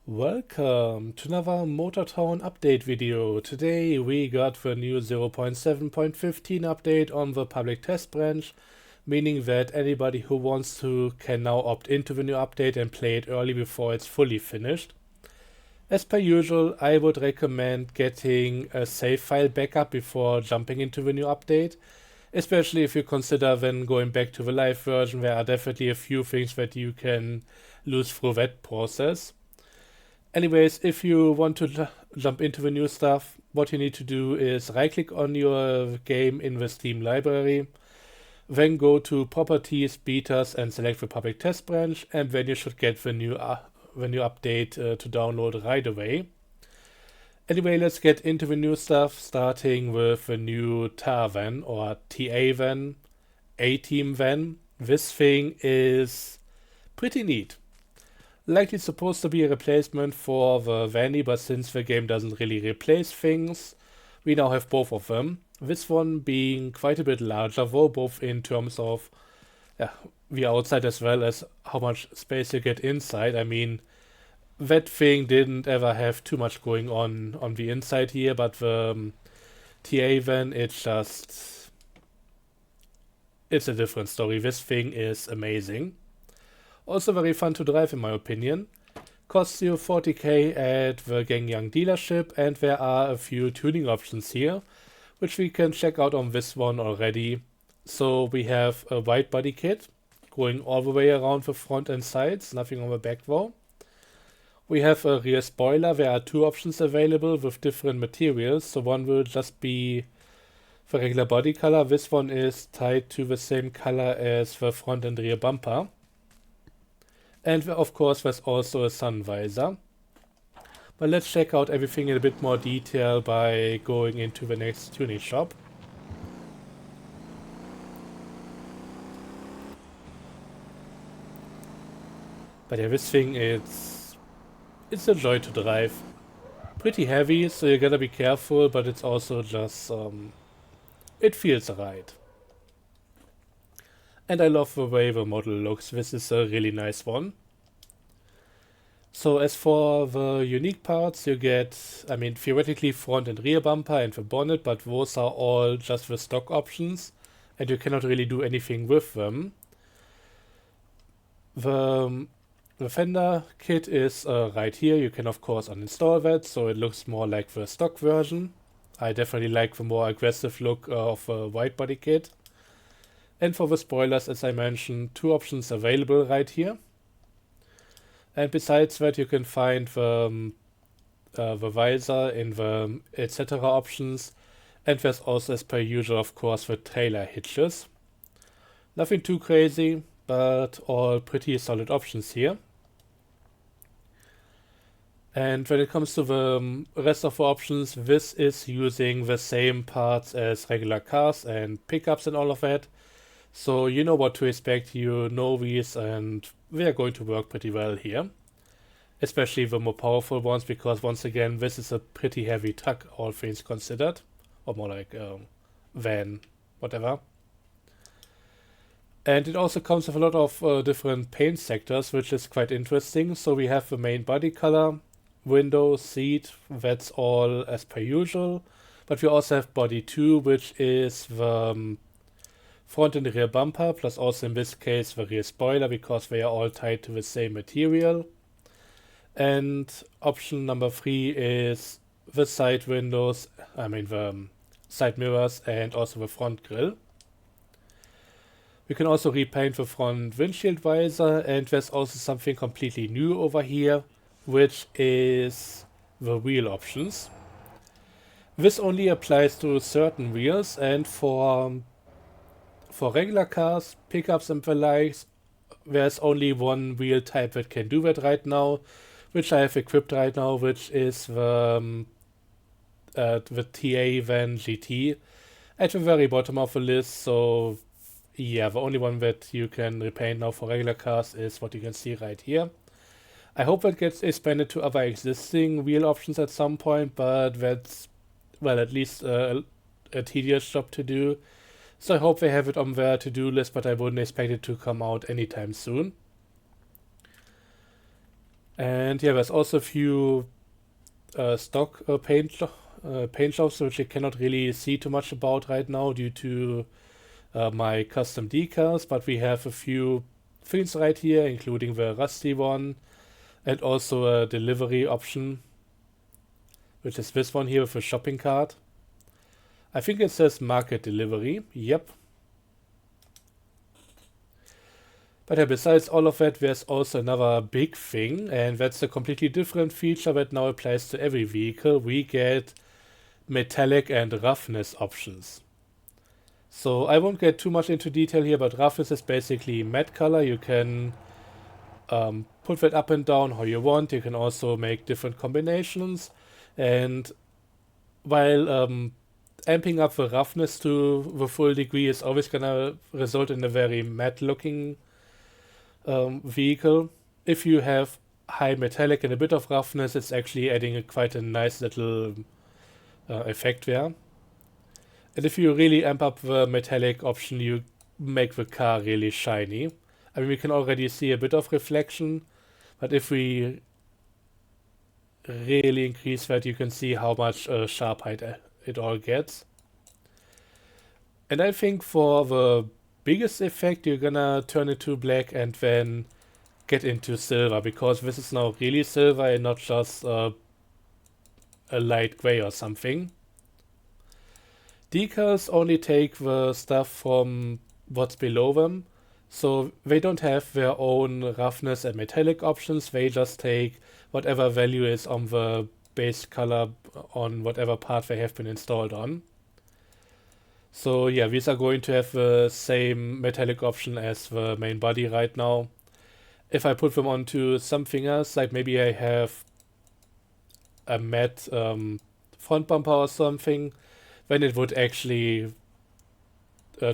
Welcome to another Motortown update video. Today we got the new 0.7.15 update on the public test branch, meaning that anybody who wants to can now opt into the new update and play it early before it's fully finished. As per usual, I would recommend getting a save file backup before jumping into the new update, especially if you consider then going back to the live version. There are definitely a few things that you can lose through that process. Anyways, if you want to jump into the new stuff, what you need to do is right-click on your game in the Steam library, then go to Properties, Betas, and select the Public Test branch, and then you should get the new update to download right away. Anyway, let's get into the new stuff, starting with the new TAR van, or TA van, A-Team van. This thing is pretty neat. Likely supposed to be a replacement for the Vanny, but since the game doesn't really replace things, we now have both of them. This one being quite a bit larger though, both in terms of the outside as well as how much space you get inside. I mean, that thing didn't ever have too much going on the inside here, but the TA van, it's a different story. This thing is amazing. Also very fun to drive in my opinion. Costs you 40k at the Gangyang dealership, and there are a few tuning options here, which we can check out on this one already. So we have a wide body kit, going all the way around the front and sides, nothing on the back though. We have a rear spoiler. There are two options available with different materials, so one will just be the regular body color. This one is tied to the same color as the front and rear bumper. And of course there's also a sun visor. But let's check out everything in a bit more detail by going into the next tuning shop. But yeah, this thing it's a joy to drive. Pretty heavy, so you gotta be careful, but it's also just it feels right. And I love the way the model looks. This is a really nice one. So as for the unique parts, you get, I mean, theoretically front and rear bumper and the bonnet, but those are all just the stock options, and you cannot really do anything with them. The fender kit is right here. You can of course uninstall that, so it looks more like the stock version. I definitely like the more aggressive look of the wide body kit. And for the spoilers, as I mentioned, two options available right here. And besides that, you can find the visor in the etc. options. And there's also, as per usual, of course, the trailer hitches. Nothing too crazy, but all pretty solid options here. And when it comes to the rest of the options, this is using the same parts as regular cars and pickups and all of that. So you know what to expect, you know these, and they are going to work pretty well here. Especially the more powerful ones, because once again, this is a pretty heavy truck, all things considered. Or more like van, whatever. And it also comes with a lot of different paint sectors, which is quite interesting. So we have the main body color, window, seat, that's all as per usual. But we also have body 2, which is the front and rear bumper, plus also in this case the rear spoiler, because they are all tied to the same material. And option number 3 is the side windows, I mean the side mirrors, and also the front grille. We can also repaint the front windshield visor, and there's also something completely new over here, which is the wheel options. This only applies to certain wheels, and for regular cars, pickups and the likes, there's only one wheel type that can do that right now, which I have equipped right now, which is the TA Van GT at the very bottom of the list. So yeah, the only one that you can repaint now for regular cars is what you can see right here. I hope that gets expanded to other existing wheel options at some point, but that's, well, at least a tedious job to do. So I hope they have it on their to-do list, but I wouldn't expect it to come out anytime soon. And yeah, there's also a few stock paint jobs which I cannot really see too much about right now due to my custom decals, but we have a few things right here, including the rusty one and also a delivery option, which is this one here with a shopping cart. I think it says market delivery. Yep. But yeah, besides all of that, there's also another big thing, and that's a completely different feature that now applies to every vehicle. We get metallic and roughness options. So I won't get too much into detail here, but roughness is basically matte color. You can put that up and down how you want. You can also make different combinations. And while amping up the roughness to the full degree is always gonna result in a very matte looking vehicle, if you have high metallic and a bit of roughness, it's actually adding quite a nice little effect there. And if you really amp up the metallic option, you make the car really shiny. I mean, we can already see a bit of reflection, but if we really increase that, you can see how much sharpheit it all gets. And I think for the biggest effect, you're gonna turn it to black and then get into silver, because this is now really silver and not just a light gray or something. Decals only take the stuff from what's below them, so they don't have their own roughness and metallic options. They just take whatever value is on the base color on whatever part they have been installed on. So yeah, these are going to have the same metallic option as the main body right now. If I put them onto something else, like maybe I have a matte front bumper or something, then it would actually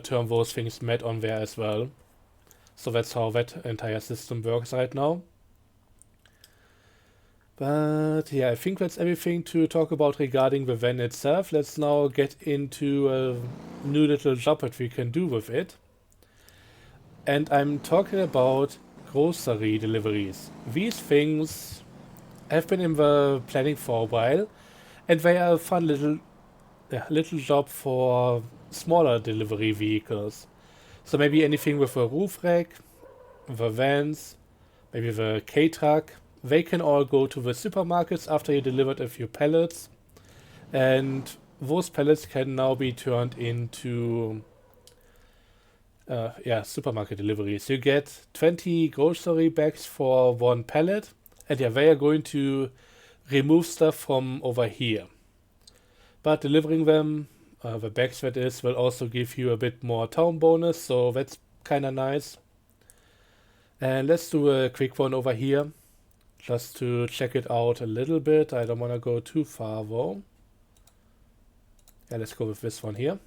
turn those things matte on there as well. So that's how that entire system works right now. But yeah, I think that's everything to talk about regarding the van itself. Let's now get into a new little job that we can do with it. And I'm talking about grocery deliveries. These things have been in the planning for a while, and they are a fun little job for smaller delivery vehicles. So maybe anything with a roof rack, the vans, maybe the K-truck. They can all go to the supermarkets after you delivered a few pallets, and those pallets can now be turned into supermarket deliveries. You get 20 grocery bags for one pallet, and yeah, they are going to remove stuff from over here. But delivering them, the bags that is, will also give you a bit more town bonus, so that's kind of nice. And let's do a quick one over here, just to check it out a little bit. I don't want to go too far though. Yeah, let's go with this one here.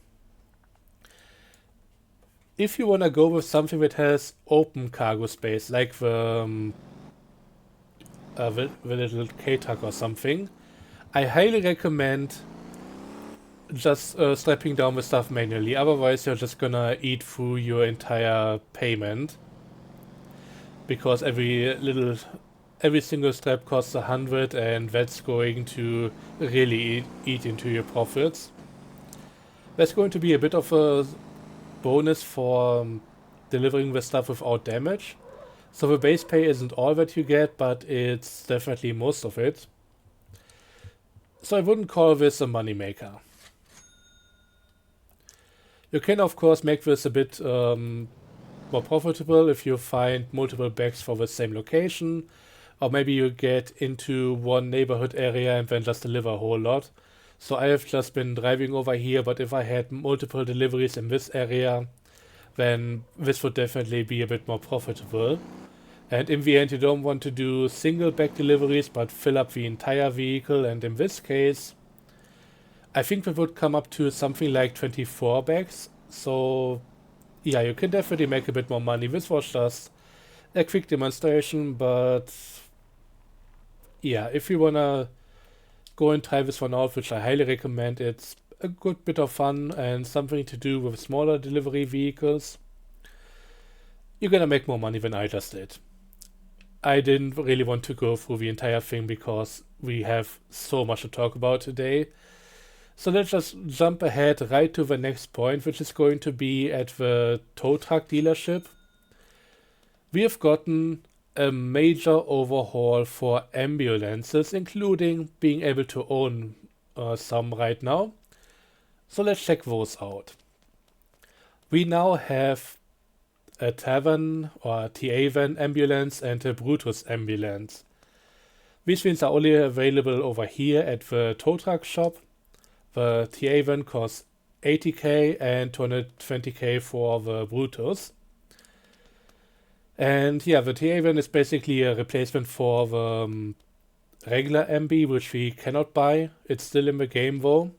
If you want to go with something that has open cargo space, like the little K-truck or something, I highly recommend just strapping down the stuff manually. Otherwise, you're just gonna eat through your entire payment, because every single strap costs 100, and that's going to really eat into your profits. That's going to be a bit of a bonus for delivering the stuff without damage. So the base pay isn't all that you get, but it's definitely most of it. So I wouldn't call this a moneymaker. You can of course make this a bit more profitable if you find multiple bags for the same location, or maybe you get into one neighborhood area and then just deliver a whole lot. So I have just been driving over here, but if I had multiple deliveries in this area, then this would definitely be a bit more profitable. And in the end, you don't want to do single bag deliveries, but fill up the entire vehicle. And in this case, I think that would come up to something like 24 bags. So yeah, you can definitely make a bit more money. This was just a quick demonstration, but yeah, if you wanna go and try this one out, which I highly recommend, it's a good bit of fun and something to do with smaller delivery vehicles. You're gonna make more money than I just did. I didn't really want to go through the entire thing because we have so much to talk about today. So let's just jump ahead right to the next point, which is going to be at the tow truck dealership. We have gotten a major overhaul for ambulances, including being able to own some right now. So let's check those out. We now have a Tavern or TA-Van ambulance and a Brutus ambulance. These things are only available over here at the tow truck shop. The TA-Van costs 80k and 220k for the Brutus. And yeah, the TA-Van is basically a replacement for the regular MB, which we cannot buy. It's still in the game though.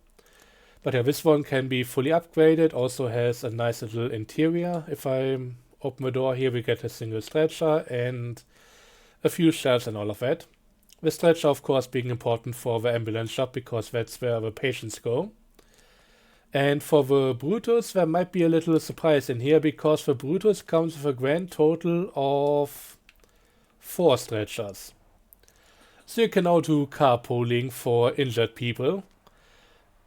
But yeah, this one can be fully upgraded, also has a nice little interior. If I open the door here, we get a single stretcher and a few shelves and all of that. The stretcher, of course, being important for the ambulance shop because that's where the patients go. And for the Brutus, there might be a little surprise in here because the Brutus comes with a grand total of 4 stretchers. So you can now do carpooling for injured people.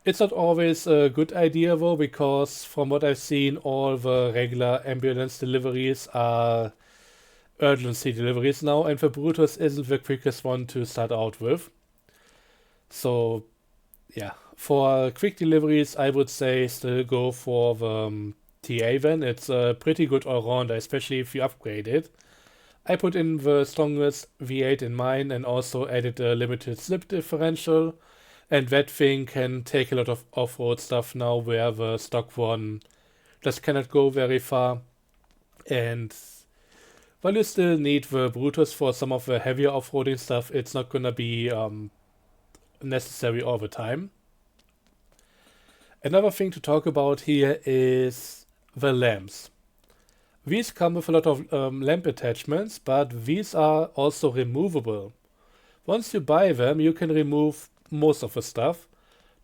It's not always a good idea though, because from what I've seen, all the regular ambulance deliveries are urgency deliveries now, and the Brutus isn't the quickest one to start out with. So yeah, for quick deliveries, I would say still go for the TA-Van. It's a pretty good all-rounder, especially if you upgrade it. I put in the strongest V8 in mine and also added a limited slip differential. And that thing can take a lot of off-road stuff now where the stock one just cannot go very far. And while you still need the Brutus for some of the heavier off-roading stuff, it's not gonna be necessary all the time. Another thing to talk about here is the lamps. These come with a lot of lamp attachments, but these are also removable. Once you buy them, you can remove most of the stuff.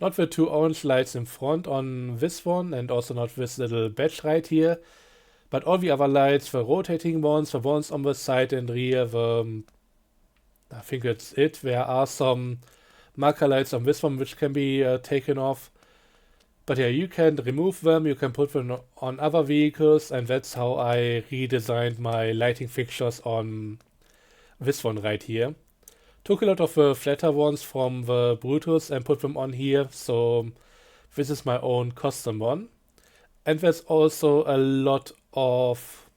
Not the 2 orange lights in front on this one, and also not this little badge right here, but all the other lights, the rotating ones, the ones on the side and rear, I think that's it. There are some marker lights on this one which can be taken off. But yeah, you can remove them, you can put them on other vehicles, and that's how I redesigned my lighting fixtures on this one right here. Took a lot of the flatter ones from the Brutus and put them on here, so this is my own custom one. And there's also a lot of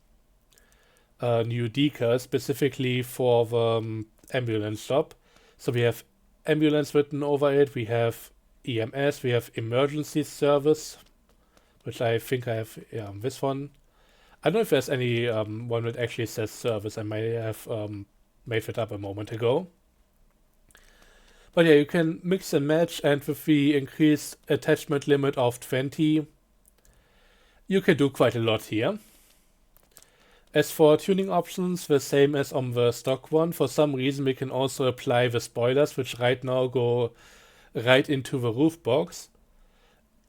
new decals, specifically for the ambulance shop. So we have ambulance written over it, we have EMS, we have emergency service, which I think I have this one. I don't know if there's any one that actually says service. I may have made it up a moment ago. But yeah, you can mix and match, and with the increased attachment limit of 20, you can do quite a lot here. As for tuning options, the same as on the stock one. For some reason we can also apply the spoilers, which right now go right into the roof box.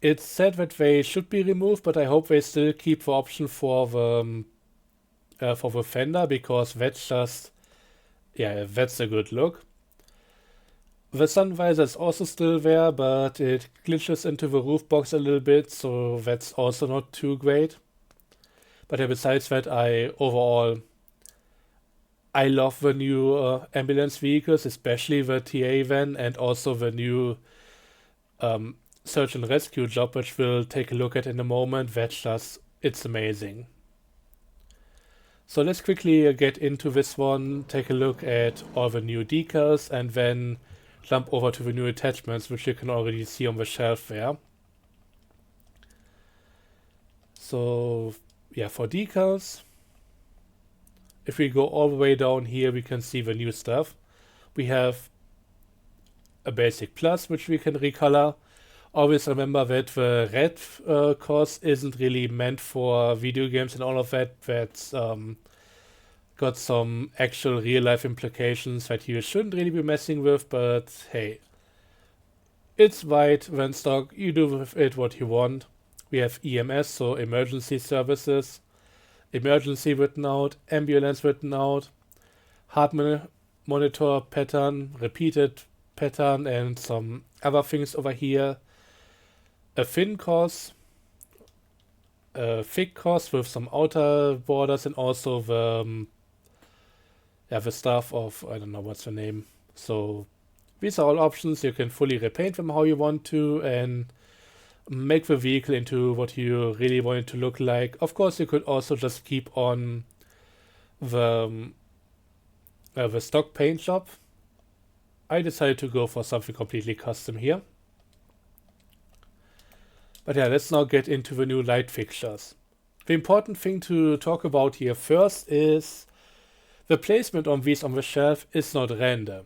It's said that they should be removed, but I hope they still keep the option for the fender, because that's just, yeah, that's a good look. The sun visor is also still there, but it glitches into the roof box a little bit, so that's also not too great. But yeah, besides that, overall I love the new ambulance vehicles, especially the TA-Van and also the new search and rescue job, which we'll take a look at in a moment. That's just, it's amazing. So let's quickly get into this one, take a look at all the new decals, and then jump over to the new attachments, which you can already see on the shelf there. So yeah, for decals, if we go all the way down here, we can see the new stuff. We have a basic plus, which we can recolor. Always remember that the red course isn't really meant for video games and all of that. That's got some actual real-life implications that you shouldn't really be messing with, but hey, it's white when stock, you do with it what you want. We have EMS, so emergency services, emergency written out, ambulance written out. heart monitor pattern, repeated pattern, and some other things over here. A thin cross, a thick cross with some outer borders, and also the stuff of, I don't know what's the name. So these are all options. You can fully repaint them how you want to and make the vehicle into what you really want it to look like. Of course, you could also just keep on the stock paint job. I decided to go for something completely custom here. But yeah, let's now get into the new light fixtures. The important thing to talk about here first is the placement on these on the shelf is not random.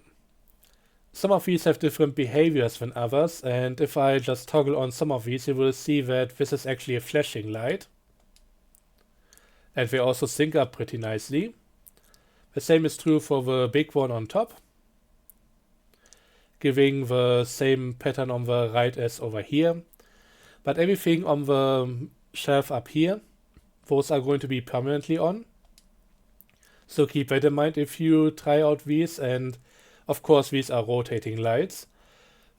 Some of these have different behaviors than others, and if I just toggle on some of these, you will see that this is actually a flashing light. And they also sync up pretty nicely. The same is true for the big one on top, giving the same pattern on the right as over here. But everything on the shelf up here, those are going to be permanently on. So keep that in mind if you try out these, and of course these are rotating lights.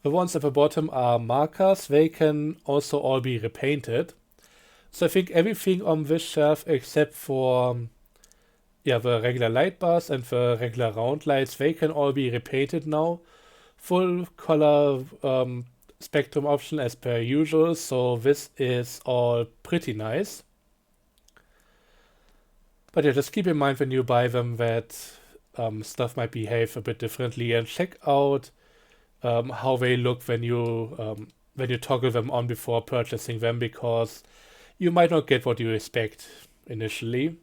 The ones at the bottom are markers, they can also all be repainted. So I think everything on this shelf except for the regular light bars and the regular round lights, they can all be repainted now. Full color spectrum option as per usual, so this is all pretty nice. But yeah, just keep in mind when you buy them that stuff might behave a bit differently, and check out how they look when you toggle them on before purchasing them, because you might not get what you expect initially.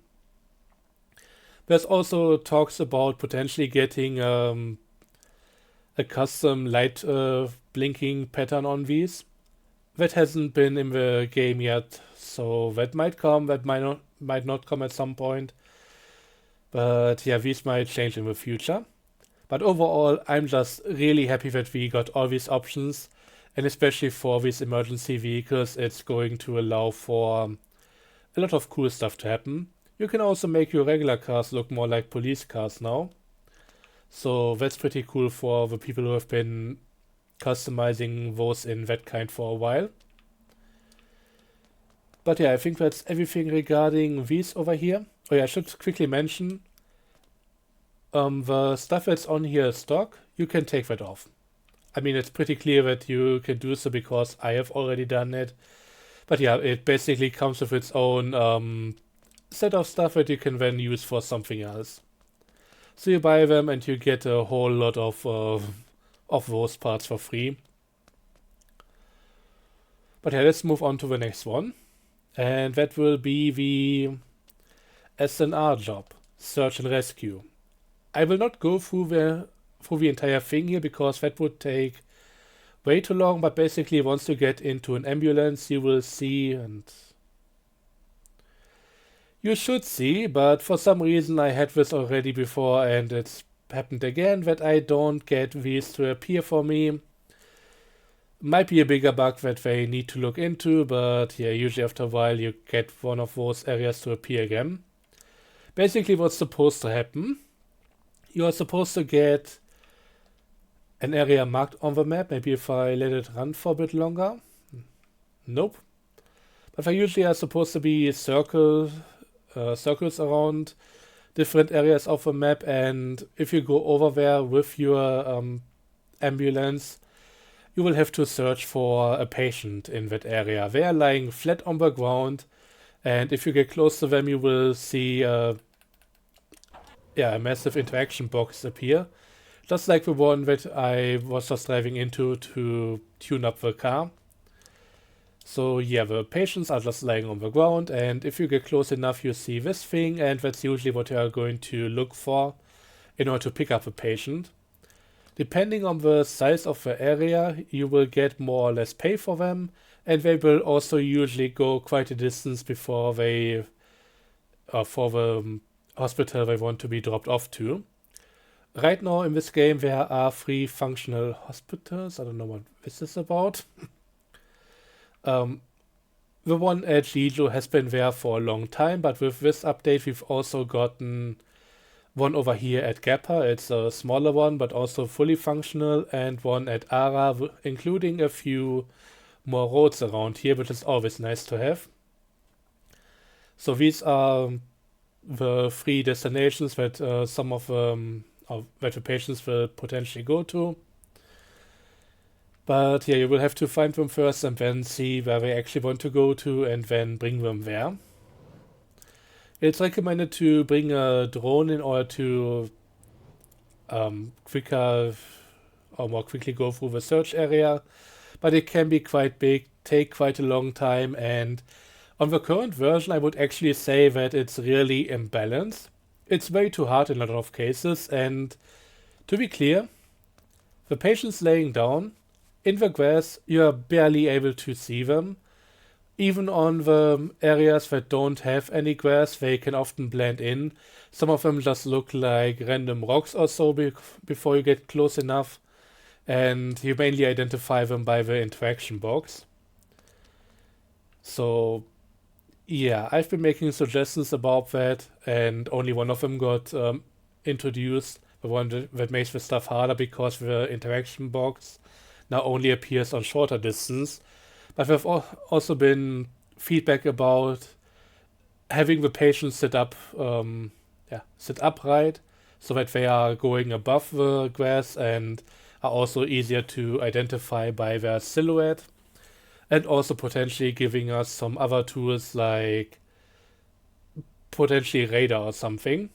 There's also talks about potentially getting a custom light blinking pattern on these. That hasn't been in the game yet, so that might come, that might not come at some point. But yeah, these might change in the future. But overall, I'm just really happy that we got all these options, and especially for these emergency vehicles, it's going to allow for a lot of cool stuff to happen. You can also make your regular cars look more like police cars now. So that's pretty cool for the people who have been customizing those in that kind for a while. But yeah, I think that's everything regarding these over here. Oh yeah, I should quickly mention the stuff that's on here is stock. You can take that off. I mean, it's pretty clear that you can do so because I have already done it. But yeah, it basically comes with its own set of stuff that you can then use for something else. So you buy them and you get a whole lot of those parts for free. But yeah, let's move on to the next one. And that will be the SNR job, search and rescue. I will not go through the entire thing here because that would take way too long, but basically once you get into an ambulance, you will see, and you should see, but for some reason I had this already before and it's happened again that I don't get these to appear for me. Might be a bigger bug that they need to look into, but yeah, usually after a while you get one of those areas to appear again. Basically what's supposed to happen, you are supposed to get an area marked on the map. Maybe if I let it run for a bit longer. Nope. But there usually are supposed to be circles around different areas of the map, and if you go over there with your ambulance, you will have to search for a patient in that area. They are lying flat on the ground, and if you get close to them, you will see a massive interaction box appear. Just like the one that I was just driving into to tune up the car. So yeah, the patients are just lying on the ground, and if you get close enough, you see this thing, and that's usually what you are going to look for in order to pick up a patient. Depending on the size of the area, you will get more or less pay for them, and they will also usually go quite a distance before they, for the hospital they want to be dropped off to. Right now in this game there are 3 functional hospitals. I don't know what this is about. The one at Jijo has been there for a long time, but with this update we've also gotten one over here at Gappa, it's a smaller one but also fully functional, and one at Ara, including a few more roads around here, which is always nice to have. So these are the three destinations that some of that the patients will potentially go to. But yeah, you will have to find them first and then see where they actually want to go to and then bring them there. It's recommended to bring a drone in order to quicker or more quickly go through the search area, but it can be quite big, take quite a long time, and on the current version I would actually say that it's really imbalanced. It's way too hard in a lot of cases, and to be clear, the patients laying down in the grass, you are barely able to see them. Even on the areas that don't have any grass, they can often blend in. Some of them just look like random rocks or so before you get close enough, and you mainly identify them by the interaction box. So yeah, I've been making suggestions about that, and only one of them got introduced, the one that makes the stuff harder because the interaction box now only appears on shorter distance. But there have also been feedback about having the patients sit upright so that they are going above the grass and are also easier to identify by their silhouette, and also potentially giving us some other tools like potentially radar or something.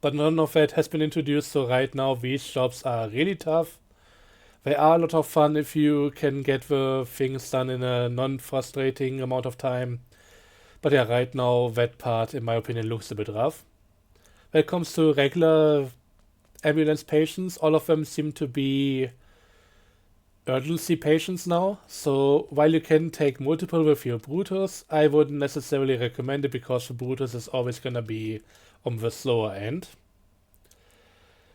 But none of that has been introduced, so right now these jobs are really tough. They are a lot of fun if you can get the things done in a non-frustrating amount of time. But yeah, right now that part, in my opinion, looks a bit rough. When it comes to regular ambulance patients, all of them seem to be urgency patients now. So while you can take multiple with your Brutus, I wouldn't necessarily recommend it because the Brutus is always going to be on the slower end.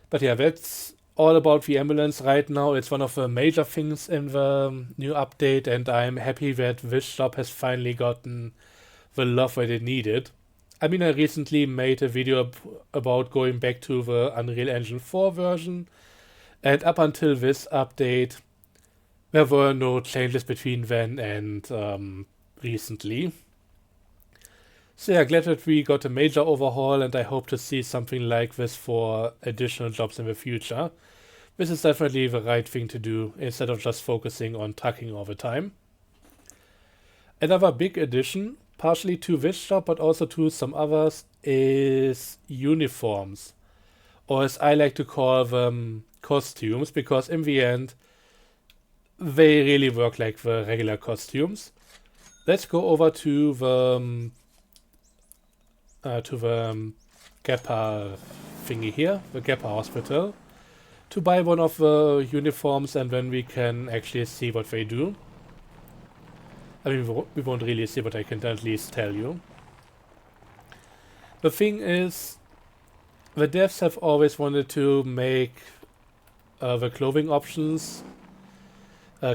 But yeah, that's all about the ambulance right now. It's one of the major things in the new update, and I'm happy that this job has finally gotten the love that it needed. I mean, I recently made a video about going back to the Unreal Engine 4 version, and up until this update, there were no changes between then and recently. So yeah, glad that we got a major overhaul, and I hope to see something like this for additional jobs in the future. This is definitely the right thing to do instead of just focusing on trucking all the time. Another big addition, partially to this job but also to some others, is uniforms, or as I like to call them, costumes, because in the end they really work like the regular costumes. Let's go over to the Gappa thingy here, the Gappa hospital, to buy one of the uniforms, and then we can actually see what they do. I mean, we won't really see, but I can at least tell you. The thing is, the devs have always wanted to make the clothing options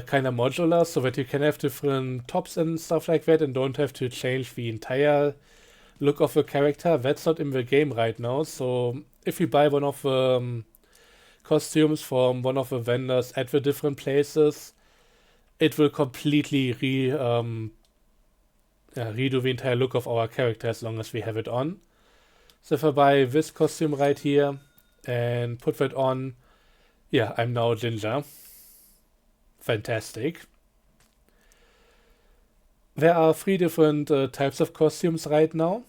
kind of modular, so that you can have different tops and stuff like that and don't have to change the entire look of the character. That's not in the game right now, so if you buy one of the costumes from one of the vendors at the different places, it will completely redo the entire look of our character as long as we have it on. So if I buy this costume right here and put that on, yeah, I'm now Ginger. Fantastic. There are 3 different types of costumes right now.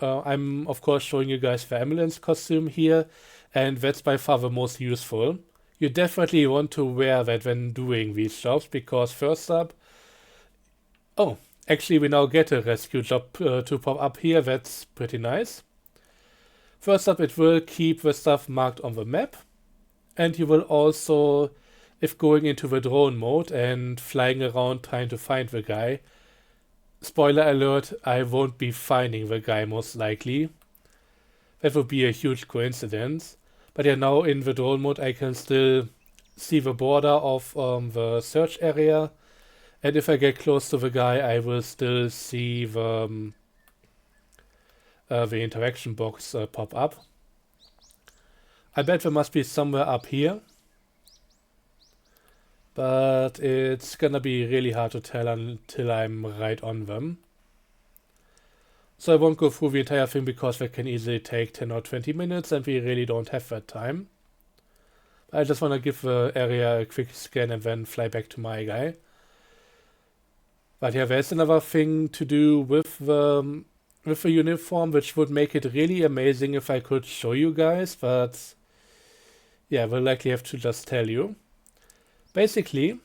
I'm of course showing you guys the ambulance costume here, and that's by far the most useful. You definitely want to wear that when doing these jobs, because first up... Oh, actually we now get a rescue job to pop up here. That's pretty nice. First up, it will keep the stuff marked on the map, and you will also, if going into the drone mode and flying around trying to find the guy, spoiler alert, I won't be finding the guy most likely. That would be a huge coincidence. But yeah, now in the drone mode I can still see the border of the search area, and if I get close to the guy I will still see the interaction box pop up. I bet there must be somewhere up here, but it's gonna be really hard to tell until I'm right on them. So I won't go through the entire thing because that can easily take 10 or 20 minutes and we really don't have that time. I just want to give the area a quick scan and then fly back to my guy. But yeah, there's another thing to do with the uniform, which would make it really amazing if I could show you guys, but yeah, we'll likely have to just tell you. Basically,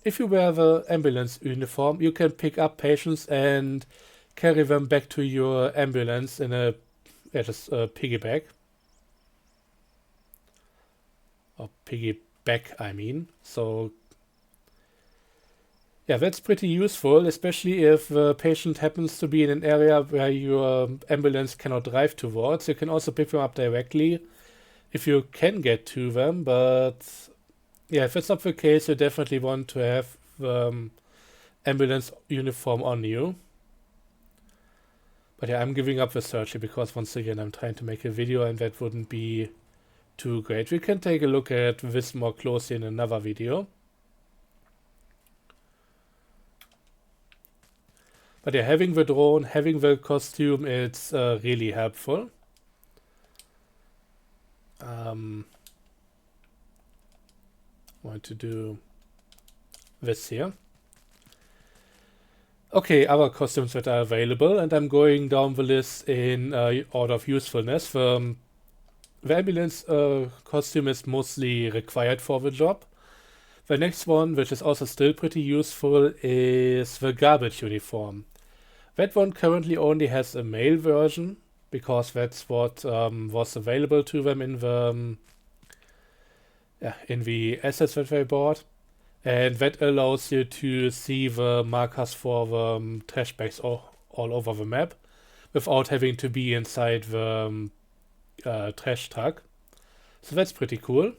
if you wear the ambulance uniform, you can pick up patients and carry them back to your ambulance in a piggyback. Or piggyback, I mean. So yeah, that's pretty useful, especially if the patient happens to be in an area where your ambulance cannot drive towards. You can also pick them up directly if you can get to them, but yeah, if it's not the case, you definitely want to have the ambulance uniform on you. But yeah, I'm giving up the search here because once again, I'm trying to make a video and that wouldn't be too great. We can take a look at this more closely in another video. But yeah, having the drone, having the costume, it's really helpful. Want to do this here. Okay, other costumes that are available, and I'm going down the list in order of usefulness. The ambulance costume is mostly required for the job. The next one, which is also still pretty useful, is the garbage uniform. That one currently only has a male version, because that's what was available to them in the assets that they bought. And that allows you to see the markers for the trash bags all over the map without having to be inside the trash truck. So that's pretty cool.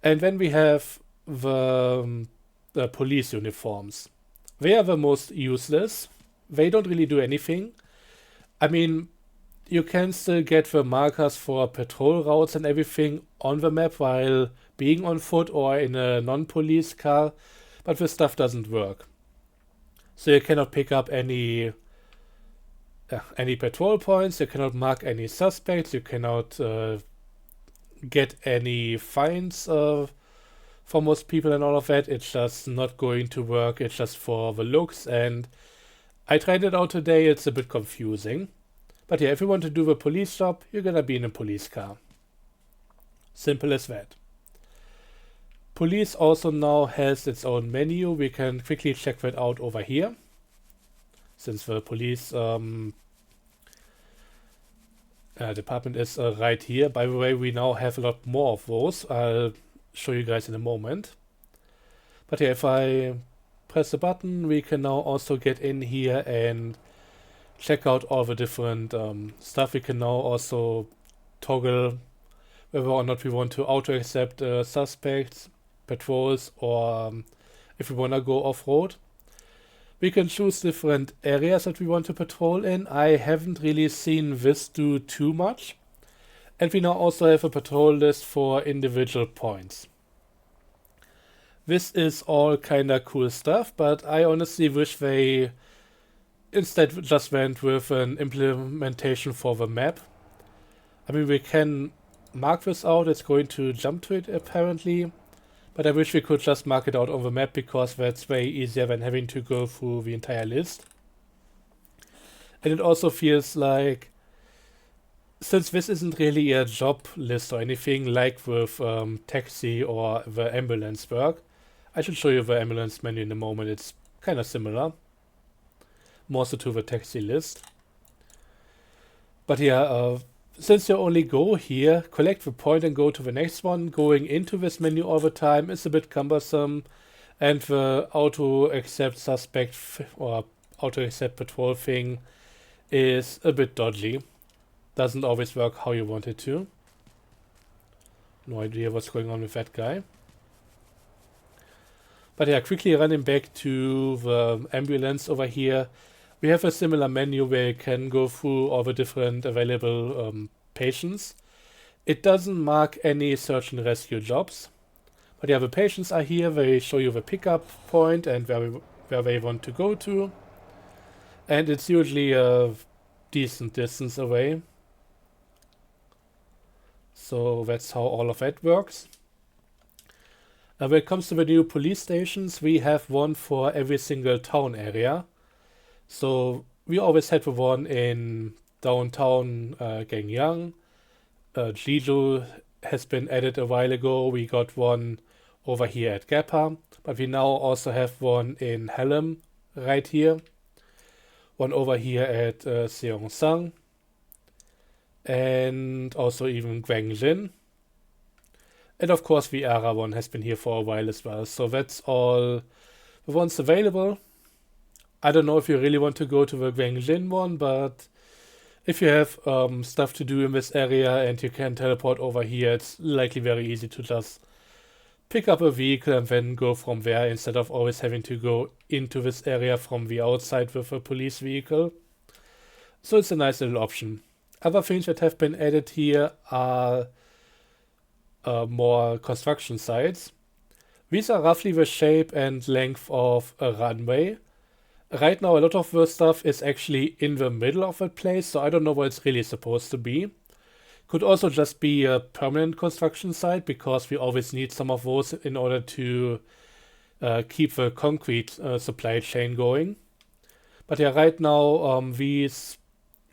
And then we have the police uniforms. They are the most useless. They don't really do anything. I mean, you can still get the markers for patrol routes and everything on the map while being on foot or in a non-police car, but this stuff doesn't work. So you cannot pick up any patrol points, you cannot mark any suspects, you cannot get any fines for most people and all of that. It's just not going to work. It's just for the looks, and I tried it out today. It's a bit confusing. But yeah, if you want to do the police job, you're gonna be in a police car. Simple as that. Police also now has its own menu. We can quickly check that out over here. Since the police department is right here. By the way, we now have a lot more of those. I'll show you guys in a moment. But yeah, if I press the button, we can now also get in here and check out all the different stuff. We can now also toggle whether or not we want to auto-accept suspects, patrols, or if we want to go off-road. We can choose different areas that we want to patrol in. I haven't really seen this do too much. And we now also have a patrol list for individual points. This is all kinda cool stuff, but I honestly wish they instead just went with an implementation for the map. I mean, we can mark this out, it's going to jump to it apparently, but I wish we could just mark it out on the map because that's way easier than having to go through the entire list. And it also feels like, since this isn't really a job list or anything like with taxi or the ambulance work, I should show you the ambulance menu in a moment. It's kind of similar, more so to the taxi list. But yeah, since you only go here, collect the point and go to the next one, going into this menu all the time is a bit cumbersome, and the auto-accept suspect or auto-accept patrol thing is a bit dodgy. Doesn't always work how you want it to. No idea what's going on with that guy. But yeah, quickly running back to the ambulance over here. We have a similar menu where you can go through all the different available patients. It doesn't mark any search and rescue jobs, but yeah, the patients are here. They show you the pickup point and where they want to go to, and it's usually a decent distance away. So that's how all of that works. When it comes to the new police stations, we have one for every single town area. So we always had the one in downtown Gangyang. Jeju has been added a while ago. We got one over here at Gappa, but we now also have one in Hallam right here. One over here at Seongsang. And also even Gwangjin. And of course the ARA one has been here for a while as well. So that's all the ones available. I don't know if you really want to go to the Gwangjin one, but if you have stuff to do in this area and you can teleport over here, it's likely very easy to just pick up a vehicle and then go from there instead of always having to go into this area from the outside with a police vehicle. So it's a nice little option. Other things that have been added here are more construction sites. These are roughly the shape and length of a runway. Right now a lot of the stuff is actually in the middle of that place, so I don't know what it's really supposed to be. Could also just be a permanent construction site because we always need some of those in order to keep the concrete supply chain going. But yeah, right now these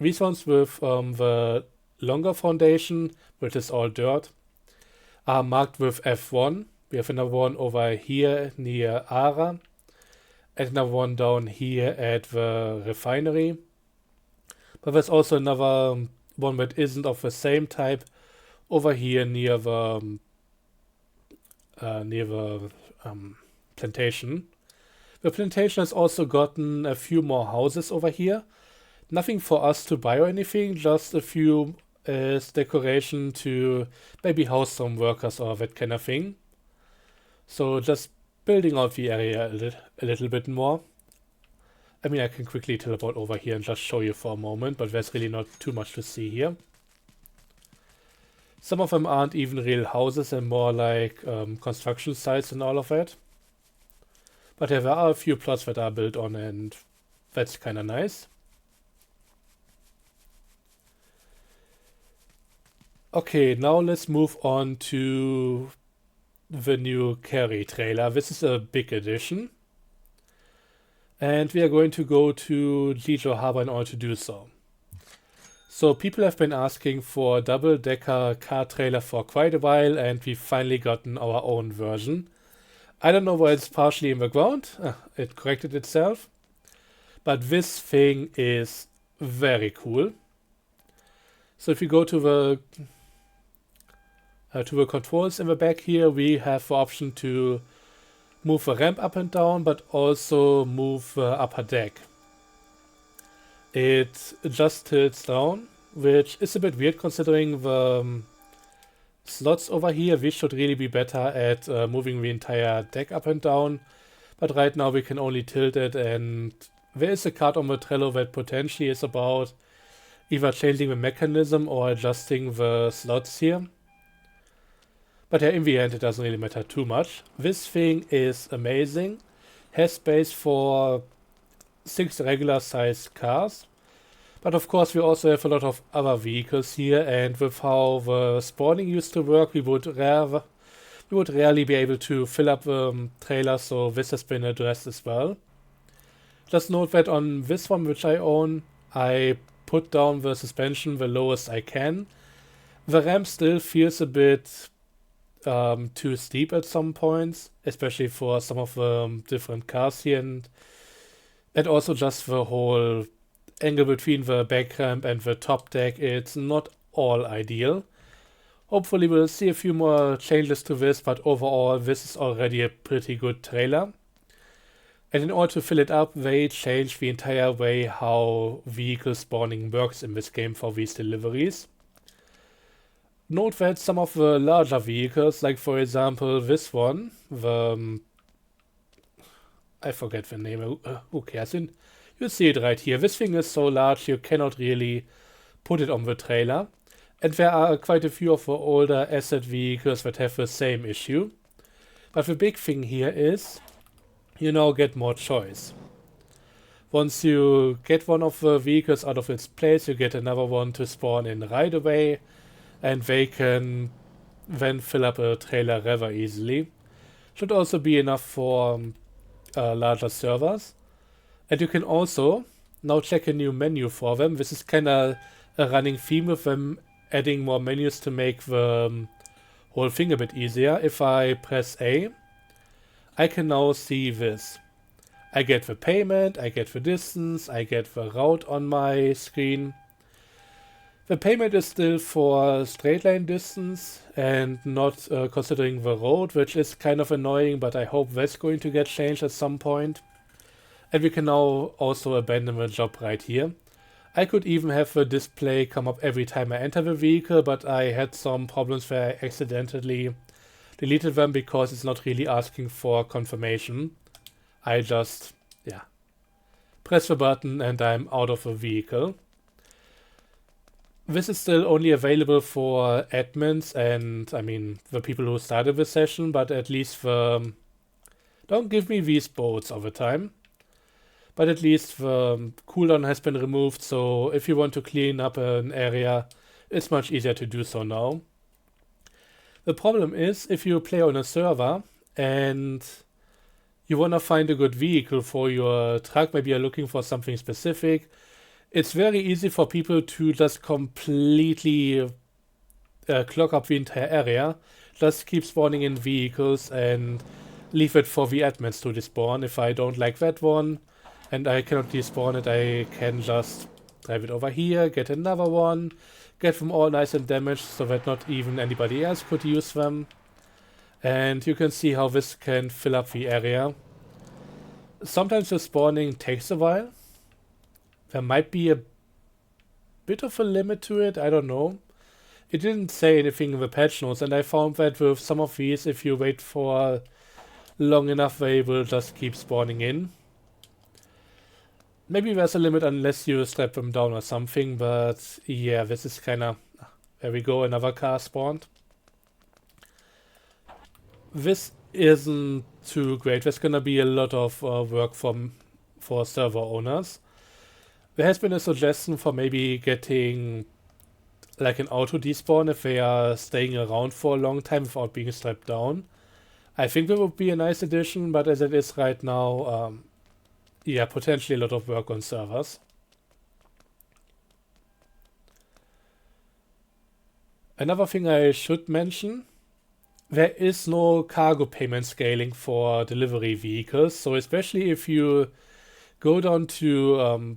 ones with the longer foundation, which is all dirt, are marked with F1. We have another one over here near Ara, and another one down here at the refinery. But there's also another one that isn't of the same type over here near the plantation. The plantation has also gotten a few more houses over here. Nothing for us to buy or anything, just a few as decoration to maybe house some workers or that kind of thing. So just building out the area a little bit more. I mean, I can quickly teleport over here and just show you for a moment, but there's really not too much to see here. Some of them aren't even real houses and more like construction sites and all of that. But there are a few plots that are built on, and that's kind of nice. Okay, now let's move on to the new Carry trailer. This is a big addition. And we are going to go to Jeju Harbor in order to do so. So people have been asking for a double-decker car trailer for quite a while, and we've finally gotten our own version. I don't know why it's partially in the ground. It corrected itself. But this thing is very cool. So if you go to the controls in the back here, we have the option to move the ramp up and down, but also move the upper deck. It just tilts down, which is a bit weird considering the slots over here. We should really be better at moving the entire deck up and down, but right now we can only tilt it, and there is a card on the Trello that potentially is about either changing the mechanism or adjusting the slots here. But yeah, in the end, it doesn't really matter too much. This thing is amazing. Has space for 6 regular sized cars. But of course, we also have a lot of other vehicles here. And with how the spawning used to work, we would rarely be able to fill up the trailer. So this has been addressed as well. Just note that on this one, which I own, I put down the suspension the lowest I can. The ramp still feels a bit too steep at some points, especially for some of the different cars here, and also just the whole angle between the back ramp and the top deck. It's not all ideal. Hopefully we'll see a few more changes to this, but overall this is already a pretty good trailer. And in order to fill it up, they changed the entire way how vehicle spawning works in this game for these deliveries. Note that some of the larger vehicles, like for example this one, I forget the name, who cares, you see it right here. This thing is so large you cannot really put it on the trailer. And there are quite a few of the older asset vehicles that have the same issue. But the big thing here is you now get more choice. Once you get one of the vehicles out of its place, you get another one to spawn in right away, and they can then fill up a trailer rather easily. Should also be enough for larger servers. And you can also now check a new menu for them. This is kind of a running theme with them adding more menus to make the whole thing a bit easier. If I press A, I can now see this. I get the payment, I get the distance, I get the route on my screen. The payment is still for straight line distance and not considering the road, which is kind of annoying, but I hope that's going to get changed at some point. And we can now also abandon the job right here. I could even have the display come up every time I enter the vehicle, but I had some problems where I accidentally deleted them because it's not really asking for confirmation. I just, press the button and I'm out of the vehicle. This is still only available for admins and, the people who started the session, but at least don't give me these boats all the time. But at least the cooldown has been removed, so if you want to clean up an area, it's much easier to do so now. The problem is, if you play on a server and you want to find a good vehicle for your truck, maybe you're looking for something specific, it's very easy for people to just completely clog up the entire area, just keep spawning in vehicles and leave it for the admins to despawn. If I don't like that one and I cannot despawn it, I can just drive it over here, get another one, get them all nice and damaged so that not even anybody else could use them. And you can see how this can fill up the area. Sometimes the spawning takes a while. There might be a bit of a limit to it, I don't know. It didn't say anything in the patch notes, and I found that with some of these, if you wait for long enough, they will just keep spawning in. Maybe there's a limit unless you strap them down or something, but yeah, this is kinda... There we go, another car spawned. This isn't too great. There's gonna be a lot of work for server owners. There has been a suggestion for maybe getting like an auto despawn if they are staying around for a long time without being strapped down. I think that would be a nice addition, but as it is right now, potentially a lot of work on servers. Another thing I should mention, there is no cargo payment scaling for delivery vehicles, so especially if you go down to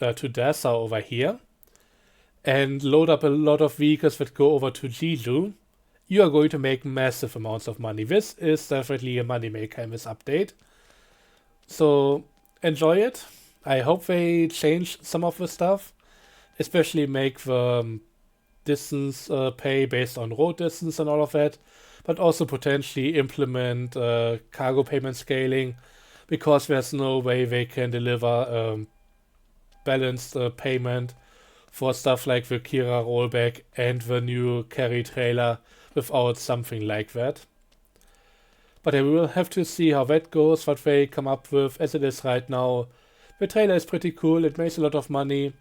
Dasa over here and load up a lot of vehicles that go over to Jeju, you are going to make massive amounts of money. This is definitely a moneymaker in this update. So enjoy it. I hope they change some of the stuff, especially make the distance pay based on road distance and all of that, but also potentially implement cargo payment scaling, because there's no way they can deliver balanced payment for stuff like the Kira rollback and the new carry trailer without something like that. But I will have to see how that goes, what they come up with. As it is right now, the trailer is pretty cool, it makes a lot of money.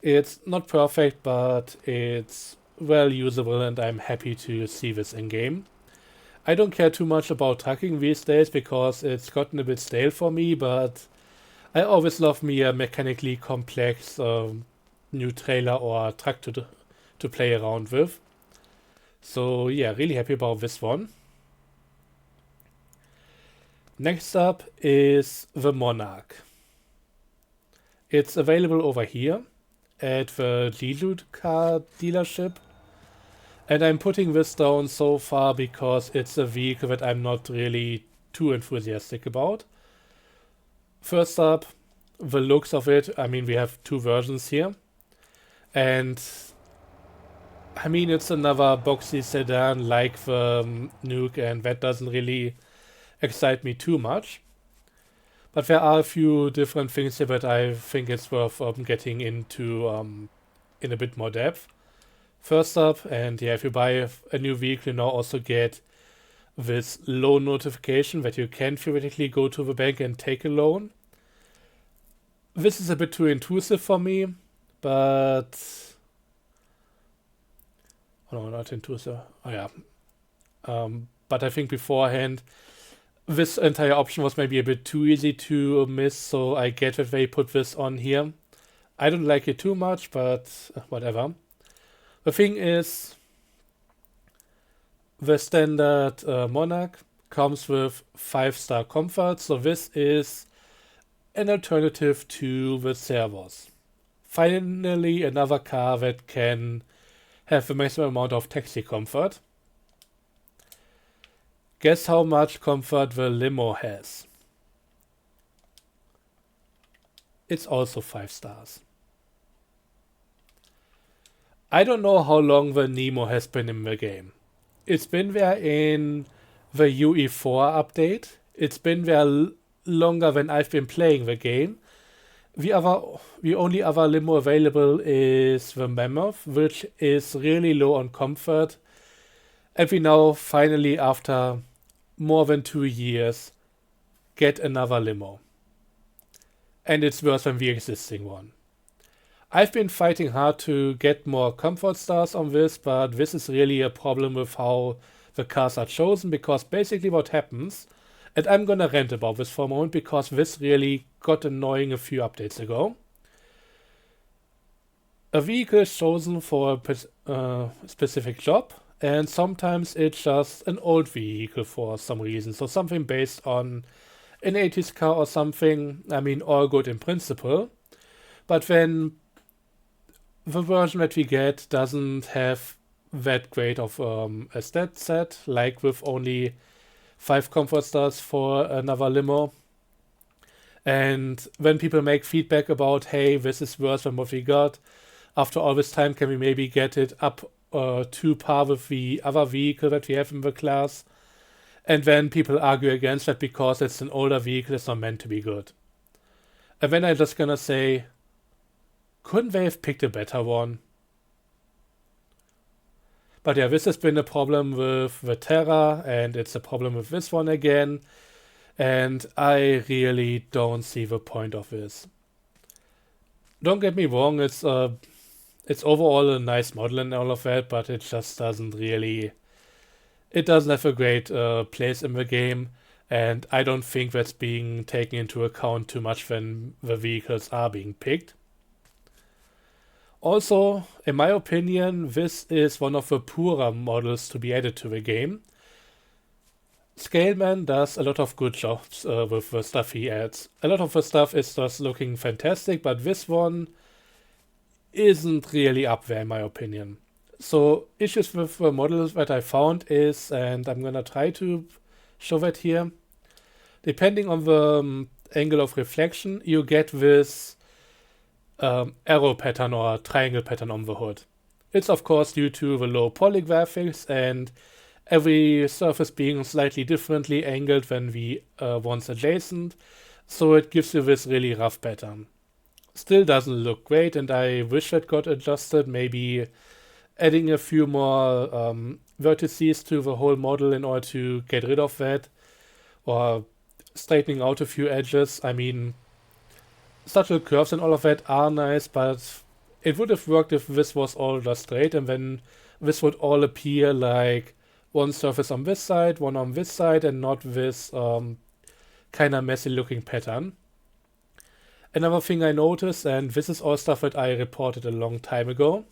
It's not perfect, but it's well usable and I'm happy to see this in game. I don't care too much about trucking these days because it's gotten a bit stale for me, but I always love me a mechanically complex new trailer or truck to play around with. So yeah, really happy about this one. Next up is the Monarch. It's available over here at the Jeju car dealership. And I'm putting this down so far because it's a vehicle that I'm not really too enthusiastic about. First up, the looks of it. I mean, we have two versions here. And I mean, it's another boxy sedan like the Nuke, and that doesn't really excite me too much. But there are a few different things here that I think it's worth getting into in a bit more depth. First up, and yeah, if you buy a new vehicle, you now also get this loan notification that you can theoretically go to the bank and take a loan. This is a bit too intrusive for me, but oh no, not intrusive. Oh yeah. But I think beforehand, this entire option was maybe a bit too easy to miss, so I get that they put this on here. I don't like it too much, but whatever. The thing is, the standard Monarch comes with 5-star comfort, so this is an alternative to the Servos. Finally, another car that can have the maximum amount of taxi comfort. Guess how much comfort the limo has? It's also 5 stars. I don't know how long the Nemo has been in the game. It's been there in the UE4 update. It's been there longer than I've been playing the game. The only other limo available is the Mammoth, which is really low on comfort. And we now finally, after more than 2 years, get another limo. And it's worse than the existing one. I've been fighting hard to get more comfort stars on this, but this is really a problem with how the cars are chosen, because basically what happens, and I'm gonna rant about this for a moment because this really got annoying a few updates ago. A vehicle is chosen for a specific job, and sometimes it's just an old vehicle for some reason. So something based on an 80s car or something. I mean, all good in principle. But then the version that we get doesn't have that great of a stat set, like with only 5 comfort stars for another limo. And when people make feedback about, hey, this is worse than what we got, after all this time, can we maybe get it up to par with the other vehicle that we have in the class? And then people argue against that because it's an older vehicle, it's not meant to be good. And then I'm just gonna say, couldn't they have picked a better one? But yeah, this has been a problem with the Terra, and it's a problem with this one again. And I really don't see the point of this. Don't get me wrong, it's overall a nice model and all of that, but it just doesn't really... It doesn't have a great place in the game, and I don't think that's being taken into account too much when the vehicles are being picked. Also, in my opinion, this is one of the poorer models to be added to the game. Scaleman does a lot of good jobs with the stuff he adds. A lot of the stuff is just looking fantastic, but this one isn't really up there in my opinion. So issues with the models that I found is, and I'm gonna try to show that here, depending on the angle of reflection, you get this arrow pattern or triangle pattern on the hood. It's of course due to the low poly graphics and every surface being slightly differently angled than the ones adjacent, so it gives you this really rough pattern. Still doesn't look great, and I wish that got adjusted, maybe adding a few more vertices to the whole model in order to get rid of that, or straightening out a few edges. I mean, subtle curves and all of that are nice, but it would have worked if this was all just straight, and then this would all appear like one surface on this side, one on this side, and not this kind of messy looking pattern. Another thing I noticed, and this is all stuff that I reported a long time ago,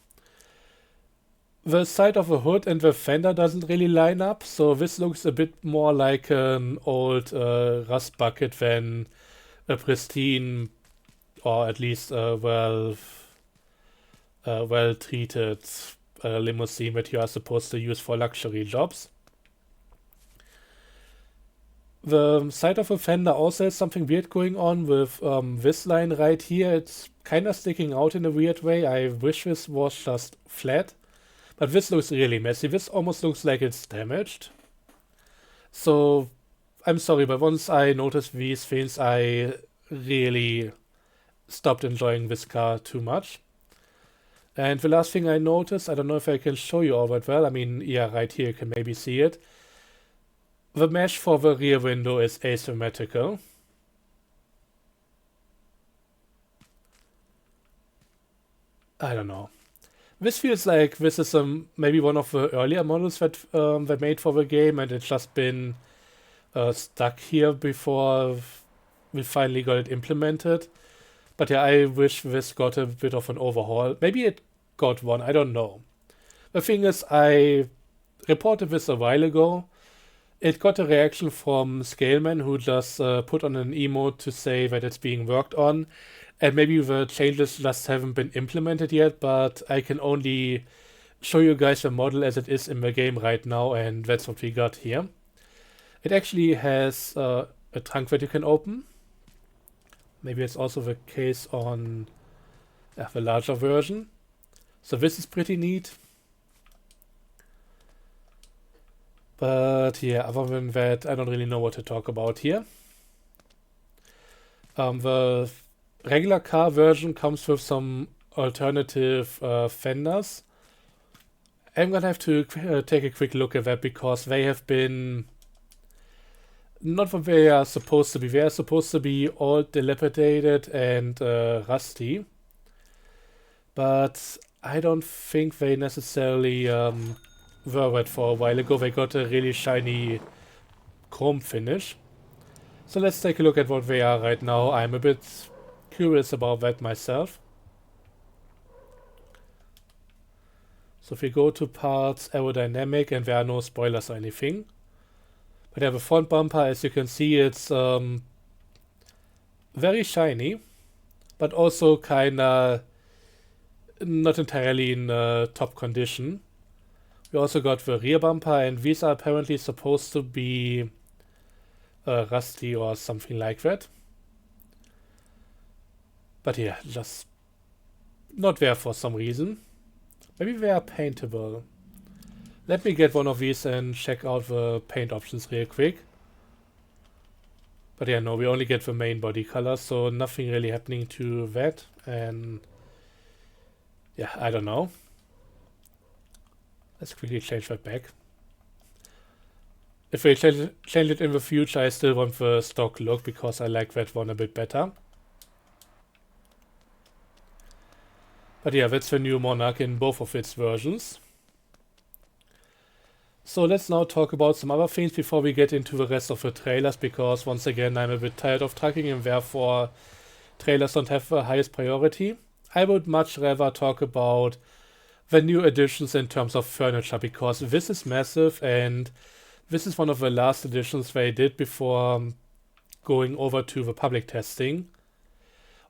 the side of the hood and the fender doesn't really line up, so this looks a bit more like an old rust bucket than a pristine, or at least well treated limousine that you are supposed to use for luxury jobs. The side of the fender also has something weird going on with this line right here. It's kind of sticking out in a weird way. I wish this was just flat, but this looks really messy. This almost looks like it's damaged. So I'm sorry, but once I noticed these things, I really stopped enjoying this car too much. And the last thing I noticed, I don't know if I can show you all that well. I mean, yeah, right here you can maybe see it. The mesh for the rear window is asymmetrical. I don't know. This feels like this is maybe one of the earlier models that they made for the game, and it's just been stuck here before we finally got it implemented. But yeah, I wish this got a bit of an overhaul. Maybe it got one, I don't know. The thing is, I reported this a while ago. It got a reaction from Scaleman, who just put on an emote to say that it's being worked on. And maybe the changes just haven't been implemented yet, but I can only show you guys the model as it is in the game right now, and that's what we got here. It actually has a trunk that you can open. Maybe it's also the case on the larger version. So this is pretty neat. But yeah, other than that, I don't really know what to talk about here. The regular car version comes with some alternative fenders. I'm gonna have to take a quick look at that because they have been not what they are supposed to be. They are supposed to be all dilapidated and rusty. But I don't think they necessarily were that for a while ago. They got a really shiny chrome finish. So let's take a look at what they are right now. I'm a bit curious about that myself. So if we go to parts, aerodynamic, and there are no spoilers or anything. But I have a front bumper, as you can see, it's very shiny, but also kinda not entirely in top condition. We also got the rear bumper, and these are apparently supposed to be rusty or something like that. But yeah, just not there for some reason. Maybe they are paintable. Let me get one of these and check out the paint options real quick. But yeah, no, we only get the main body color, so nothing really happening to that. And yeah, I don't know. Let's quickly change that back. If they change it in the future, I still want the stock look because I like that one a bit better. But yeah, that's the new Monarch in both of its versions. So let's now talk about some other things before we get into the rest of the trailers, because once again I'm a bit tired of trucking and therefore trailers don't have the highest priority. I would much rather talk about the new additions in terms of furniture, because this is massive and this is one of the last additions they did before going over to the public testing.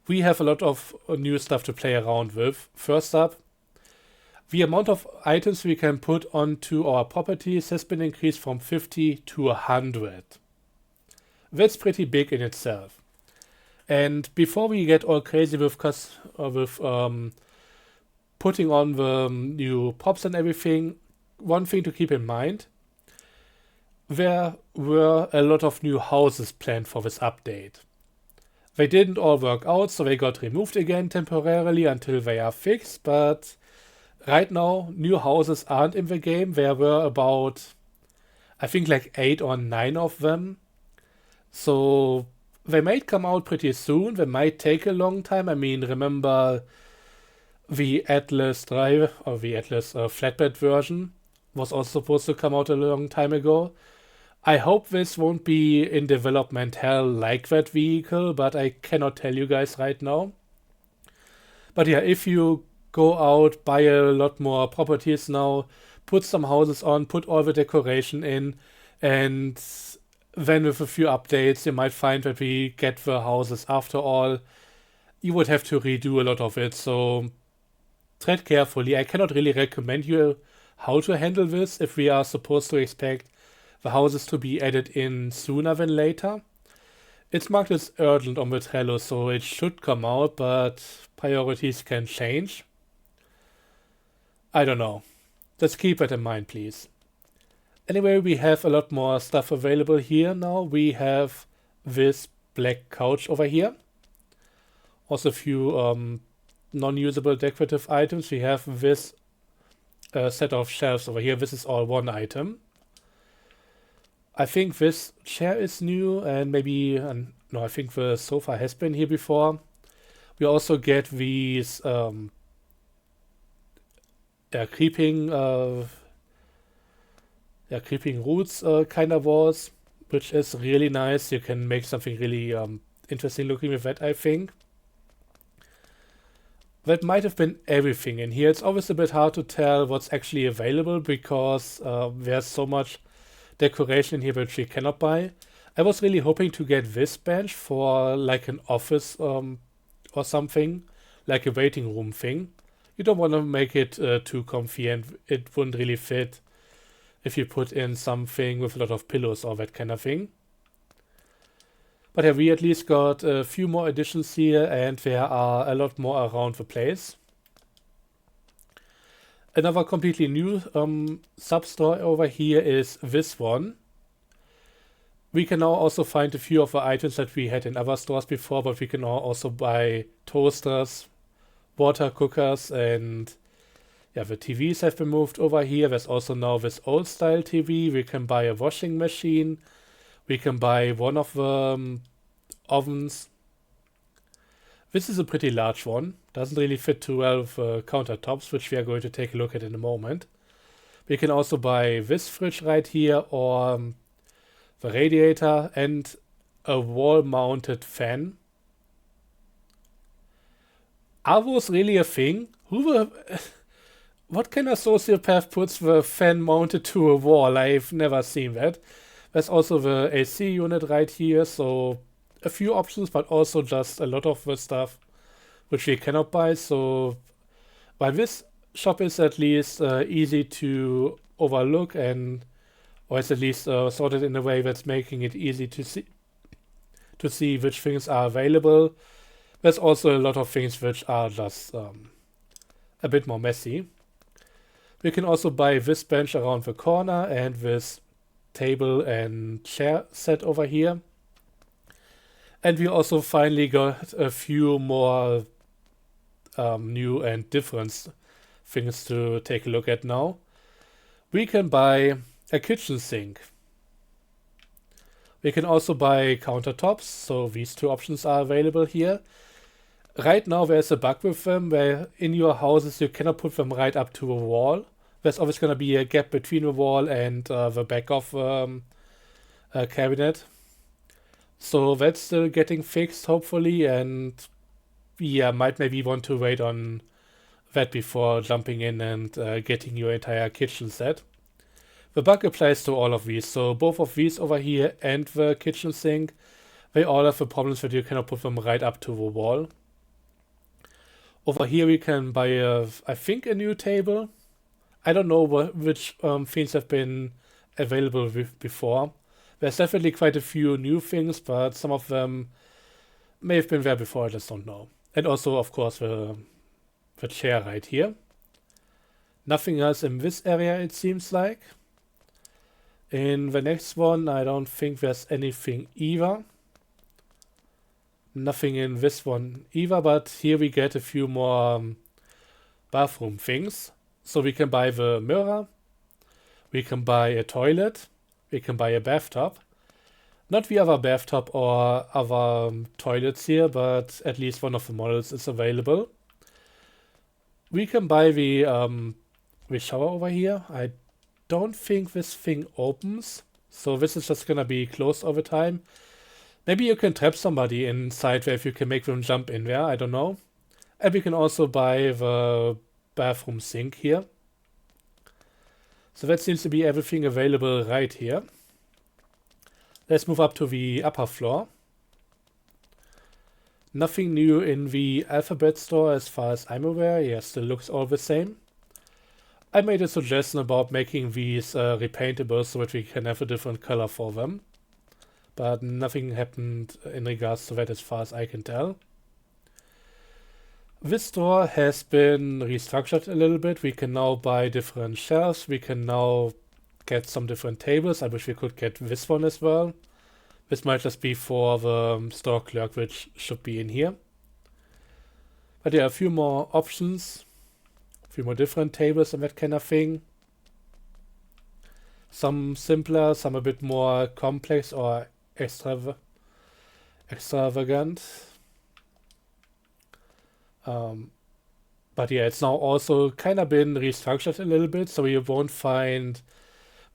We have a lot of new stuff to play around with. First up, the amount of items we can put onto our properties has been increased from 50 to 100. That's pretty big in itself. And before we get all crazy with putting on the new props and everything, one thing to keep in mind, there were a lot of new houses planned for this update. They didn't all work out, so they got removed again temporarily until they are fixed, but right now, new houses aren't in the game. There were about, I think, like 8 or 9 of them. So they might come out pretty soon. They might take a long time. I mean, remember the Atlas Drive or the Atlas flatbed version was also supposed to come out a long time ago. I hope this won't be in development hell like that vehicle, but I cannot tell you guys right now. But yeah, if you go out, buy a lot more properties now, put some houses on, put all the decoration in, and then with a few updates, you might find that we get the houses after all. You would have to redo a lot of it, so tread carefully. I cannot really recommend you how to handle this if we are supposed to expect the houses to be added in sooner than later. It's marked as urgent on the Trello, so it should come out, but priorities can change. I don't know. Just keep that in mind, please. Anyway, we have a lot more stuff available here now. We have this black couch over here. Also a few non-usable decorative items, we have this set of shelves over here. This is all one item. I think this chair is new, and maybe no, I think the sofa has been here before. We also get these creeping roots kind of walls, which is really nice. You can make something really interesting looking with that, I think. That might have been everything in here. It's always a bit hard to tell what's actually available because there's so much decoration in here which we cannot buy. I was really hoping to get this bench for like an office or something, like a waiting room thing. You don't want to make it too comfy, and it wouldn't really fit if you put in something with a lot of pillows or that kind of thing. But yeah, we at least got a few more additions here, and there are a lot more around the place. Another completely new sub-store over here is this one. We can now also find a few of the items that we had in other stores before, but we can now also buy toasters, water cookers, and yeah, the TVs have been moved over here. There's also now this old style TV. We can buy a washing machine. We can buy one of the ovens. This is a pretty large one. Doesn't really fit too well with countertops, which we are going to take a look at in a moment. We can also buy this fridge right here, or the radiator, and a wall-mounted fan. Are those really a thing? What kind of sociopath puts the fan mounted to a wall? I've never seen that. There's also the AC unit right here, so a few options, but also just a lot of the stuff which we cannot buy. So while this shop is at least easy to overlook, or it's at least sorted in a way that's making it easy to see which things are available, there's also a lot of things which are just a bit more messy. We can also buy this bench around the corner and this table and chair set over here. And we also finally got a few more new and different things to take a look at now. We can buy a kitchen sink. We can also buy countertops, so these two options are available here. Right now there's a bug with them where in your houses you cannot put them right up to a wall. There's always going to be a gap between the wall and the back of a cabinet. So that's still getting fixed, hopefully, and yeah, might maybe want to wait on that before jumping in and getting your entire kitchen set. The bug applies to all of these, so both of these over here and the kitchen sink, they all have the problems that you cannot put them right up to the wall. Over here we can buy I think a new table. I don't know which things have been available before. There's definitely quite a few new things, but some of them may have been there before, I just don't know. And also, of course, the chair right here. Nothing else in this area, it seems like. In the next one, I don't think there's anything either. Nothing in this one either, but here we get a few more bathroom things. So we can buy the mirror, we can buy a toilet, we can buy a bathtub. Not the other bathtub or other toilets here, but at least one of the models is available. We can buy the shower over here. I don't think this thing opens, so this is just gonna be closed all the time. Maybe you can trap somebody inside there if you can make them jump in there, I don't know. And we can also buy the bathroom sink here. So that seems to be everything available right here. Let's move up to the upper floor. Nothing new in the Alphabet store as far as I'm aware. Yes, still looks all the same. I made a suggestion about making these repaintable so that we can have a different color for them. But nothing happened in regards to that as far as I can tell. This store has been restructured a little bit. We can now buy different shelves. We can now get some different tables. I wish we could get this one as well. This might just be for the store clerk, which should be in here. But there are a few more options, a few more different tables and that kind of thing. Some simpler, some a bit more complex or extravagant. But yeah, it's now also kind of been restructured a little bit, so you won't find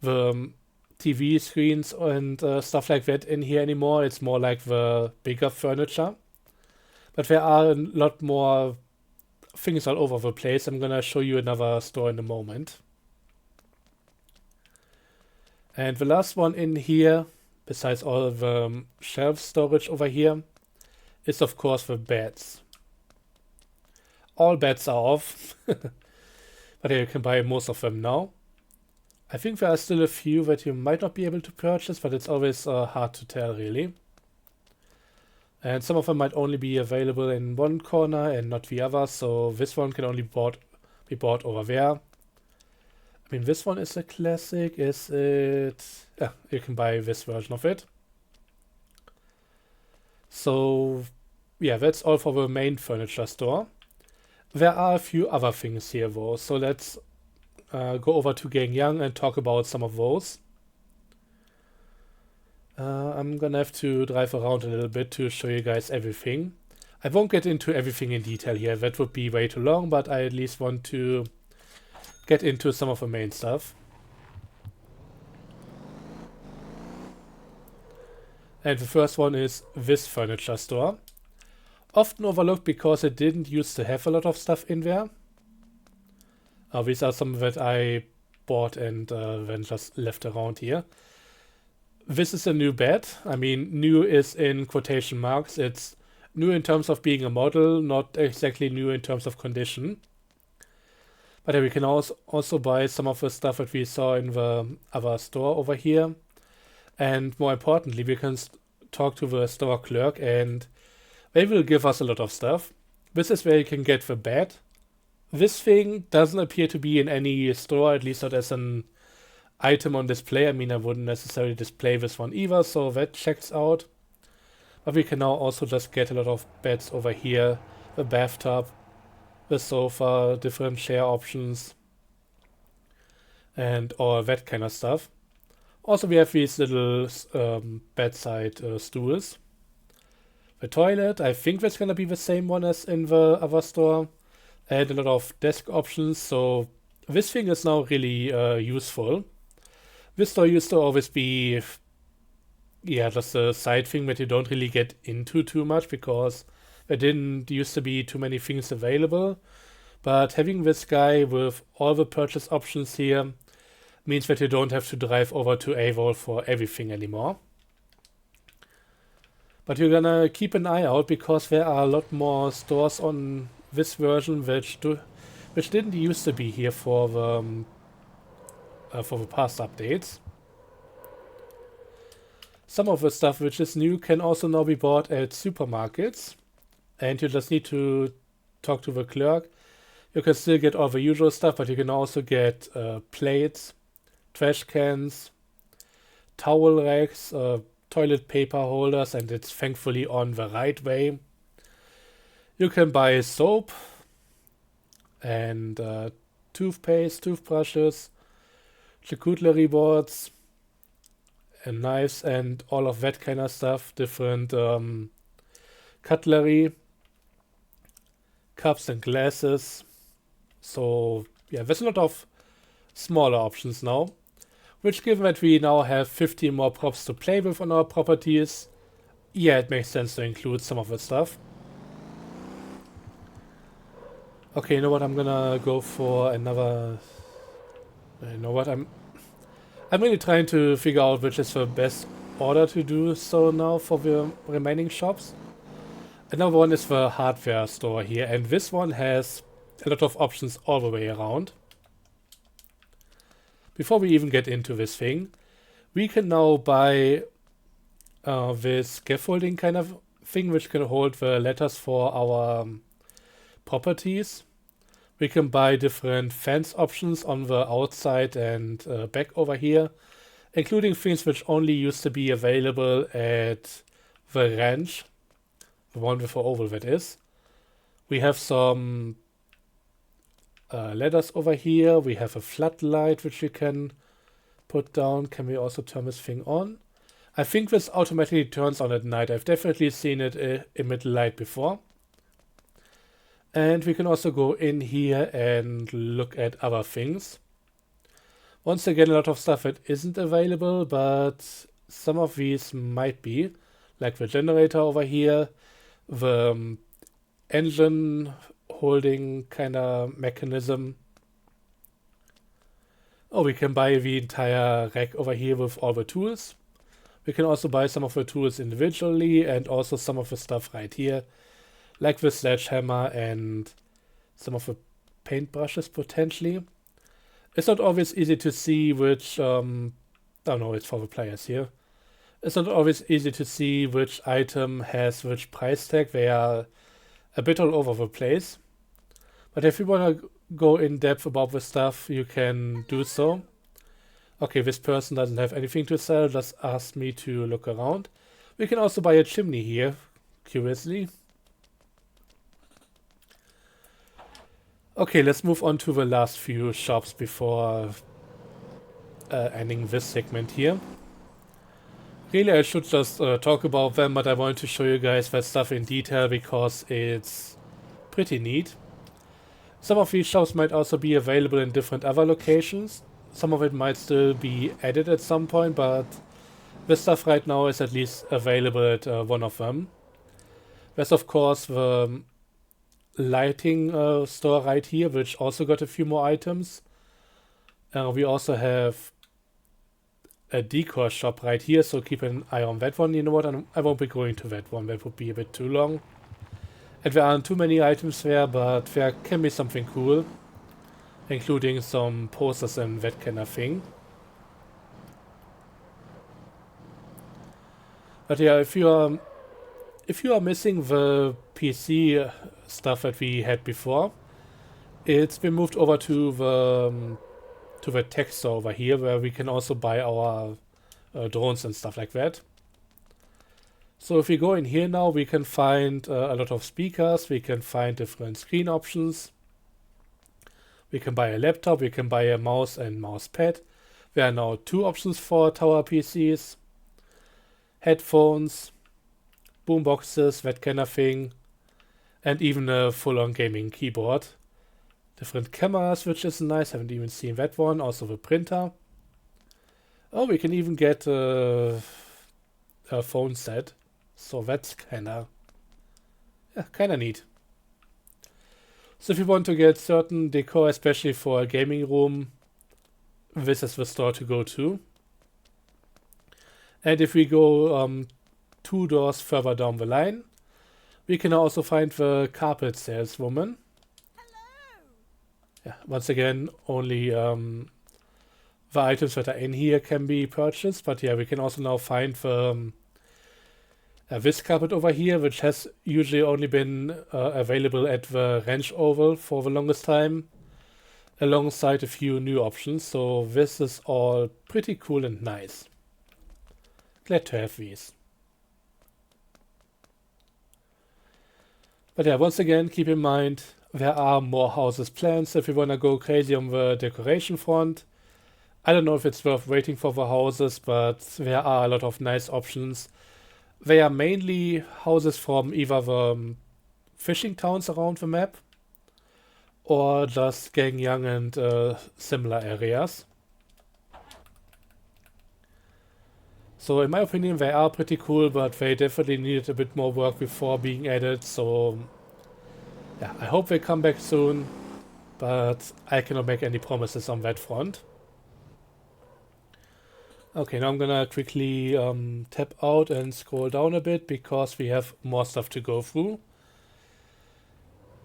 the TV screens and stuff like that in here anymore. It's more like the bigger furniture. But there are a lot more things all over the place. I'm gonna show you another store in a moment. And the last one in here, besides all the shelf storage over here, is of course the beds. All beds are off, but you can buy most of them now. I think there are still a few that you might not be able to purchase, but it's always hard to tell really. And some of them might only be available in one corner and not the other, so this one can only be bought over there. I mean, this one is a classic, is it? Yeah, you can buy this version of it. So, yeah, that's all for the main furniture store. There are a few other things here though, so let's go over to Gang Young and talk about some of those. I'm gonna have to drive around a little bit to show you guys everything. I won't get into everything in detail here, that would be way too long, but I at least want to get into some of the main stuff. And the first one is this furniture store. Often overlooked because it didn't used to have a lot of stuff in there. These are some that I bought and then just left around here. This is a new bed. I mean, new is in quotation marks. It's new in terms of being a model, not exactly new in terms of condition. But we can also buy some of the stuff that we saw in the other store over here. And more importantly, we can talk to the store clerk and they will give us a lot of stuff. This is where you can get the bed. This thing doesn't appear to be in any store, at least not as an item on display. I mean, I wouldn't necessarily display this one either, so that checks out. But we can now also just get a lot of beds over here. The bathtub, the sofa, different chair options, and all that kind of stuff. Also, we have these little bedside stools. The toilet, I think that's gonna be the same one as in the other store. And a lot of desk options, so this thing is now really useful. This store used to always be, yeah, just a side thing that you don't really get into too much because there didn't used to be too many things available. But having this guy with all the purchase options here means that you don't have to drive over to Overhaul for everything anymore. But you're gonna keep an eye out because there are a lot more stores on this version which didn't used to be here for the past updates. Some of the stuff which is new can also now be bought at supermarkets, and you just need to talk to the clerk. You can still get all the usual stuff, but you can also get plates, trash cans, towel racks, toilet paper holders, and it's thankfully on the right way. You can buy soap and toothpaste, toothbrushes, charcuterie boards, and knives, and all of that kind of stuff. Different cutlery, cups and glasses. So yeah, there's a lot of smaller options now. Which, given that we now have 15 more props to play with on our properties, yeah, it makes sense to include some of the stuff. Okay, you know what? I'm gonna go for another. You know what? I'm really trying to figure out which is the best order to do so now for the remaining shops. Another one is the hardware store here, and this one has a lot of options all the way around. Before we even get into this thing, we can now buy this scaffolding kind of thing which can hold the letters for our properties. We can buy different fence options on the outside and back over here, including things which only used to be available at the ranch, the one with the oval that is. We have some ladders over here. We have a floodlight which we can put down. Can we also turn this thing on? I think this automatically turns on at night. I've definitely seen it emit light before. And we can also go in here and look at other things. Once again, a lot of stuff that isn't available, but some of these might be. Like the generator over here, the engine holding kind of mechanism. Oh, we can buy the entire rack over here with all the tools. We can also buy some of the tools individually and also some of the stuff right here, like the sledgehammer and some of the paintbrushes potentially. It's not always easy to see which, oh no, it's for the players here. It's not always easy to see which item has which price tag. They are a bit all over the place. But if you want to go in depth about the stuff, you can do so. Okay, this person doesn't have anything to sell, just asked me to look around. We can also buy a chimney here, curiously. Okay, let's move on to the last few shops before ending this segment here. Really, I should just talk about them, but I wanted to show you guys that stuff in detail because it's pretty neat. Some of these shops might also be available in different other locations. Some of it might still be added at some point, but this stuff right now is at least available at one of them. There's of course the lighting store right here, which also got a few more items. We also have a decor shop right here, so keep an eye on that one. You know what, I won't be going to that one, that would be a bit too long. And there aren't too many items there, but there can be something cool, including some posters and that kind of thing. But yeah, if you are missing the PC stuff that we had before, it's been moved over to the tech store over here, where we can also buy our drones and stuff like that. So if we go in here now, we can find a lot of speakers, we can find different screen options. We can buy a laptop, we can buy a mouse and mouse pad. There are now 2 options for tower PCs. Headphones, boomboxes, that kind of thing. And even a full-on gaming keyboard. Different cameras, which is nice, haven't even seen that one. Also the printer. Oh, we can even get a phone set. So that's kinda neat. So if you want to get certain decor, especially for a gaming room, this is the store to go to. And if we go 2 doors further down the line, we can also find the carpet saleswoman. Hello. Yeah, once again, only the items that are in here can be purchased, but yeah, we can also now find the this carpet over here, which has usually only been available at the Ranch Oval for the longest time, alongside a few new options. So this is all pretty cool and nice. Glad to have these. But yeah, once again, keep in mind, there are more houses planned, so if you want to go crazy on the decoration front, I don't know if it's worth waiting for the houses, but there are a lot of nice options. They are mainly houses from either the fishing towns around the map or just Gangyang and similar areas. So in my opinion, they are pretty cool, but they definitely needed a bit more work before being added. So yeah, I hope they come back soon, but I cannot make any promises on that front. Okay, now I'm gonna quickly tap out and scroll down a bit because we have more stuff to go through.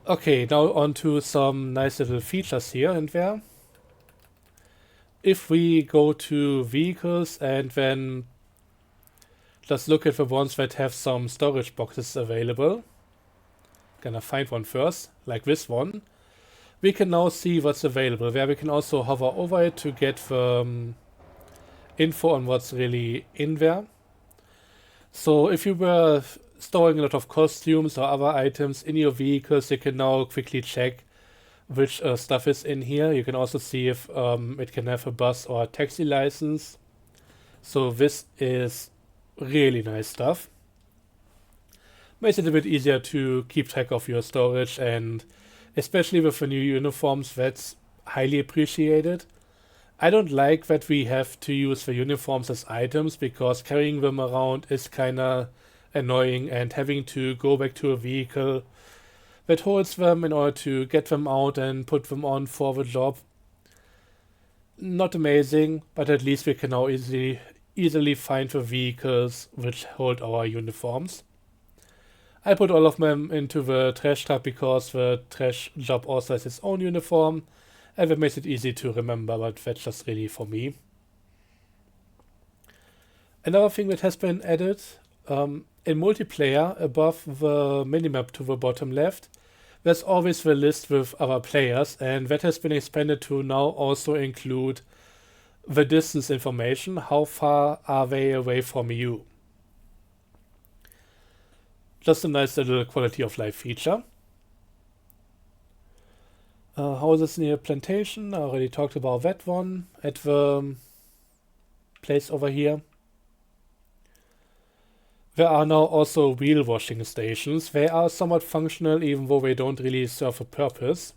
Okay, now on to some nice little features here and there. If we go to vehicles and then just look at the ones that have some storage boxes available. Gonna find one first, like this one. We can now see what's available. There we can also hover over it to get the info on what's really in there. So if you were storing a lot of costumes or other items in your vehicles, you can now quickly check which stuff is in here. You can also see if it can have a bus or a taxi license. So this is really nice stuff. Makes it a bit easier to keep track of your storage, and especially with the new uniforms, that's highly appreciated. I don't like that we have to use the uniforms as items, because carrying them around is kinda annoying, and having to go back to a vehicle that holds them in order to get them out and put them on for the job. Not amazing, but at least we can now easily find the vehicles which hold our uniforms. I put all of them into the trash truck because the trash job also has its own uniform, and that makes it easy to remember, but that's just really for me. Another thing that has been added, in multiplayer, above the minimap to the bottom left, there's always the list with other players, and that has been expanded to now also include the distance information. How far are they away from you? Just a nice little quality of life feature. Houses near plantation, I already talked about that one at the place over here. There are now also wheel washing stations. They are somewhat functional, even though they don't really serve a purpose.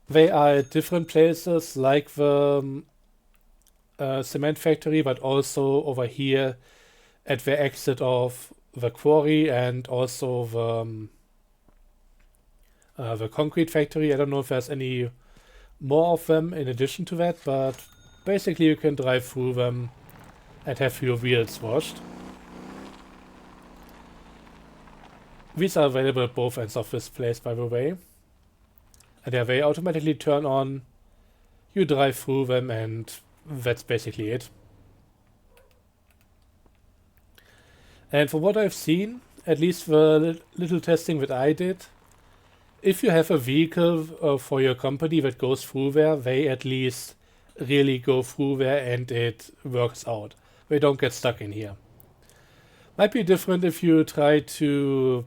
They are at different places, like the cement factory, but also over here at the exit of the quarry, and also the concrete factory. I don't know if there's any more of them in addition to that, but basically you can drive through them and have your wheels washed. These are available at both ends of this place, by the way. And yeah, they automatically turn on. You drive through them, and that's basically it. And from what I've seen, at least the little testing that I did, if you have a vehicle for your company that goes through there, they at least really go through there and it works out. They don't get stuck in here. Might be different if you try to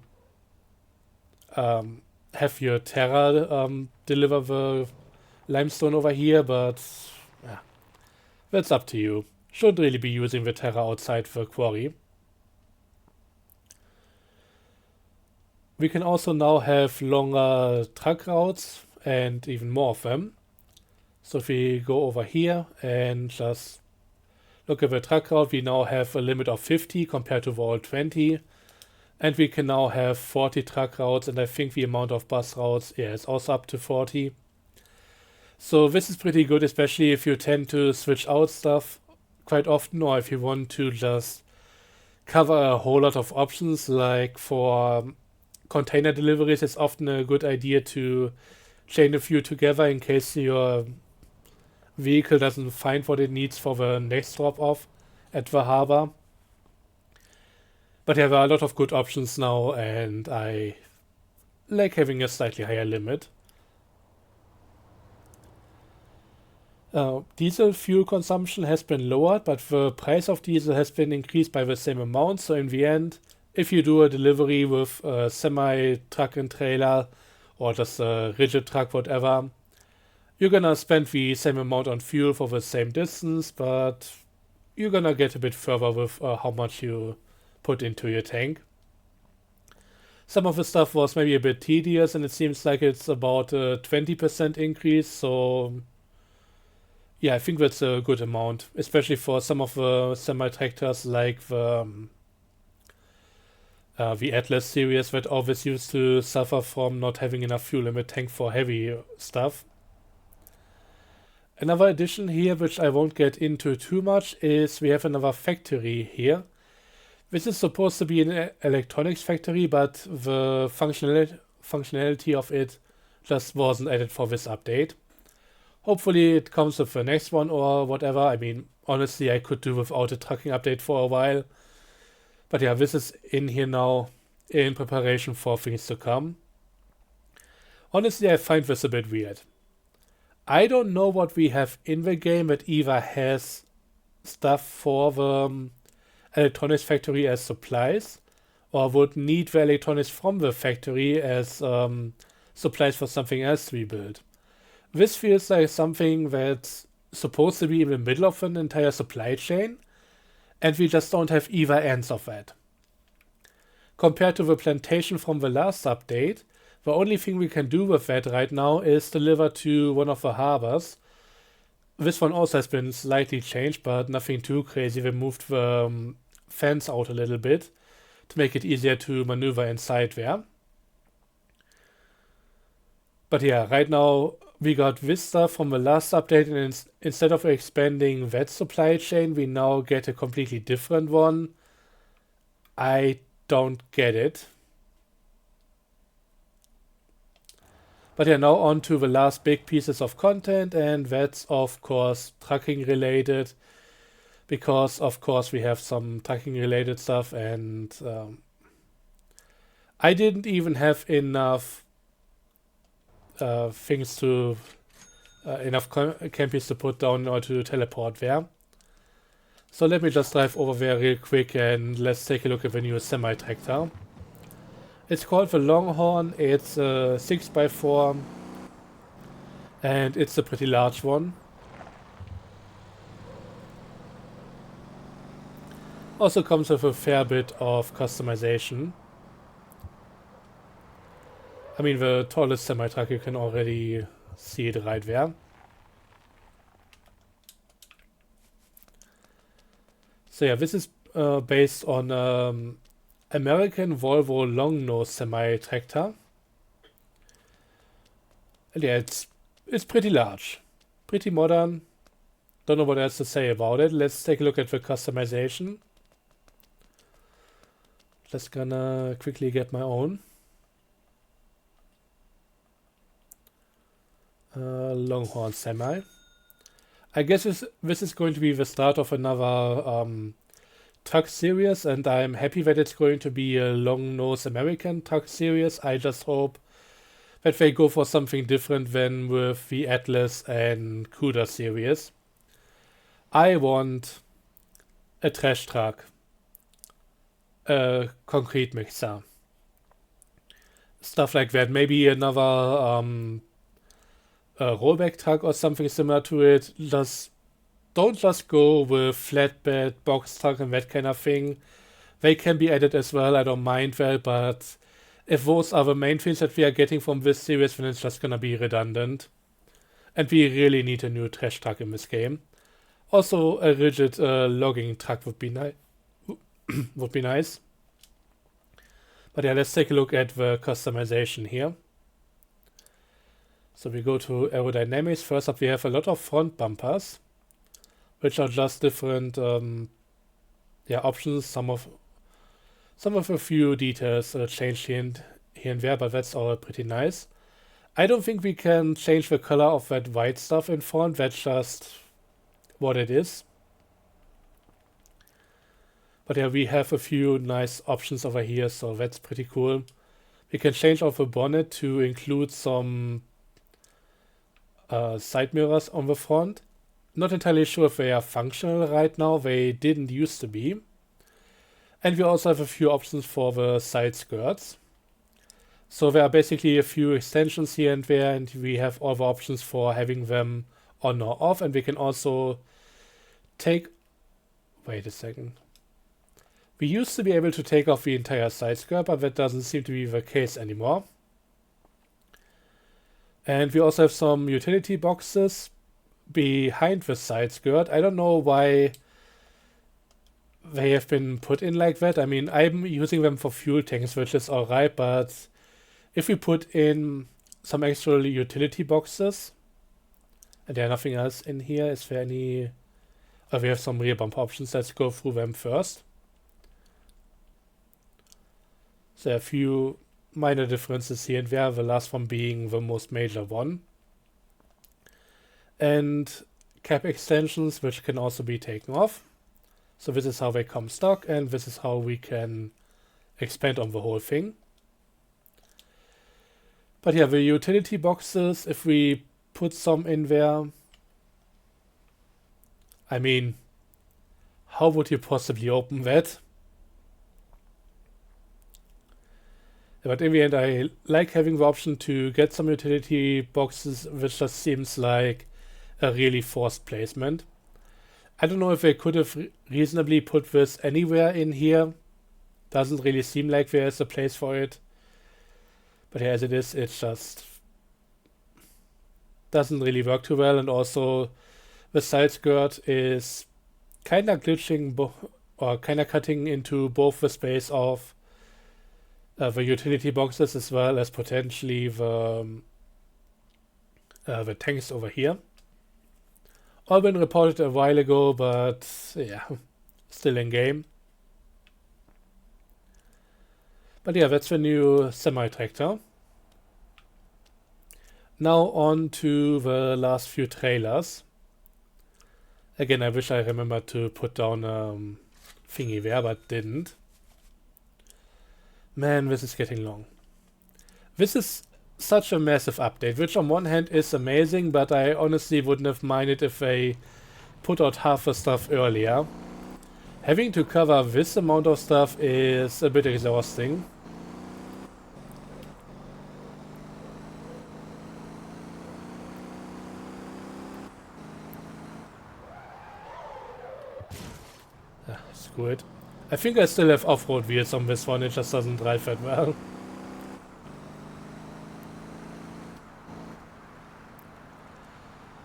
have your Terra deliver the limestone over here, but yeah, that's up to you. Shouldn't really be using the Terra outside the quarry. We can also now have longer truck routes, and even more of them. So if we go over here and just look at the truck route, we now have a limit of 50 compared to the old 20. And we can now have 40 truck routes, and I think the amount of bus routes, is also up to 40. So this is pretty good, especially if you tend to switch out stuff quite often, or if you want to just cover a whole lot of options. Like for container deliveries, it's often a good idea to chain a few together in case your vehicle doesn't find what it needs for the next drop-off at the harbor. But yeah, there are a lot of good options now, and I like having a slightly higher limit. Diesel fuel consumption has been lowered, but the price of diesel has been increased by the same amount. So in the end, if you do a delivery with a semi-truck and trailer, or just a rigid truck, whatever, you're gonna spend the same amount on fuel for the same distance, but you're gonna get a bit further with how much you put into your tank. Some of the stuff was maybe a bit tedious, and it seems like it's about a 20% increase, so yeah, I think that's a good amount, especially for some of the semi-tractors like the Atlas series that always used to suffer from not having enough fuel in the tank for heavy stuff. Another addition here, which I won't get into too much, is we have another factory here. This is supposed to be an electronics factory, but the functionality of it just wasn't added for this update. Hopefully it comes with the next one or whatever. I mean, honestly, I could do without a trucking update for a while. But yeah, this is in here now in preparation for things to come. Honestly, I find this a bit weird. I don't know what we have in the game that either has stuff for the electronics factory as supplies, or would need the electronics from the factory as supplies for something else we build. This feels like something that's supposed to be in the middle of an entire supply chain, and we just don't have either ends of that. Compared to the plantation from the last update, the only thing we can do with that right now is deliver to one of the harbors. This one also has been slightly changed, but nothing too crazy. We moved the fence out a little bit to make it easier to maneuver inside there. But yeah, right now we got this stuff from the last update, and instead of expanding that supply chain, we now get a completely different one. I don't get it. But yeah, now on to the last big pieces of content, and that's of course trucking related, because of course we have some trucking related stuff, and I didn't even have enough things to enough campies to put down or to teleport there. So let me just drive over there real quick and let's take a look at the new semi-tractor. It's called the Longhorn. It's a 6x4 and it's a pretty large one. Also comes with a fair bit of customization. I mean, the tallest semi-truck, you can already see it right there. So yeah, this is based on American Volvo long nose semi-tractor. And yeah, it's pretty large, pretty modern. Don't know what else to say about it. Let's take a look at the customization. Just gonna quickly get my own. Longhorn semi. I guess this is going to be the start of another truck series, and I'm happy that it's going to be a long nose American truck series. I just hope that they go for something different than with the Atlas and Cuda series. I want a trash truck, a concrete mixer, stuff like that. Maybe another a rollback truck or something similar to it. Don't just go with flatbed, box truck and that kind of thing. They can be added as well, I don't mind that, but if those are the main things that we are getting from this series, then it's just gonna be redundant. And we really need a new trash truck in this game. Also, a rigid logging truck would be nice. But yeah, let's take a look at the customization here. So we go to aerodynamics. First up, we have a lot of front bumpers, which are just different options. Some of a few details changed here and there, but that's all pretty nice. I don't think we can change the color of that white stuff in front. That's just what it is. But yeah, we have a few nice options over here, so that's pretty cool. We can change off the bonnet to include some side mirrors on the front. Not entirely sure if they are functional right now. They didn't used to be. And we also have a few options for the side skirts. So there are basically a few extensions here and there, and we have all the options for having them on or off. And we can also take... Wait a second. We used to be able to take off the entire side skirt, but that doesn't seem to be the case anymore. And we also have some utility boxes behind the side skirt. I don't know why they have been put in like that. I mean, I'm using them for fuel tanks, which is alright, but if we put in some extra utility boxes, and there are nothing else in here, is there any... we have some rear bumper options. Let's go through them first. So there are a few minor differences here and there, the last one being the most major one. And cap extensions, which can also be taken off. So this is how they come stock, and this is how we can expand on the whole thing. But yeah, the utility boxes, if we put some in there, I mean, how would you possibly open that? But in the end, I like having the option to get some utility boxes, which just seems like a really forced placement. I don't know if they could have reasonably put this anywhere in here. Doesn't really seem like there's a place for it. But yeah, as it is, it just doesn't really work too well. And also, the side skirt is kind of glitching or kind of cutting into both the space of the utility boxes as well as potentially the tanks over here. All been reported a while ago, but yeah, still in game. But yeah, that's the new semi-tractor. Now on to the last few trailers. Again, I wish I remembered to put down thingy there, but didn't. Man, this is getting long. This is such a massive update, which on one hand is amazing, but I honestly wouldn't have minded if they put out half the stuff earlier. Having to cover this amount of stuff is a bit exhausting. Screw it. I think I still have off-road wheels on this one, it just doesn't drive that well.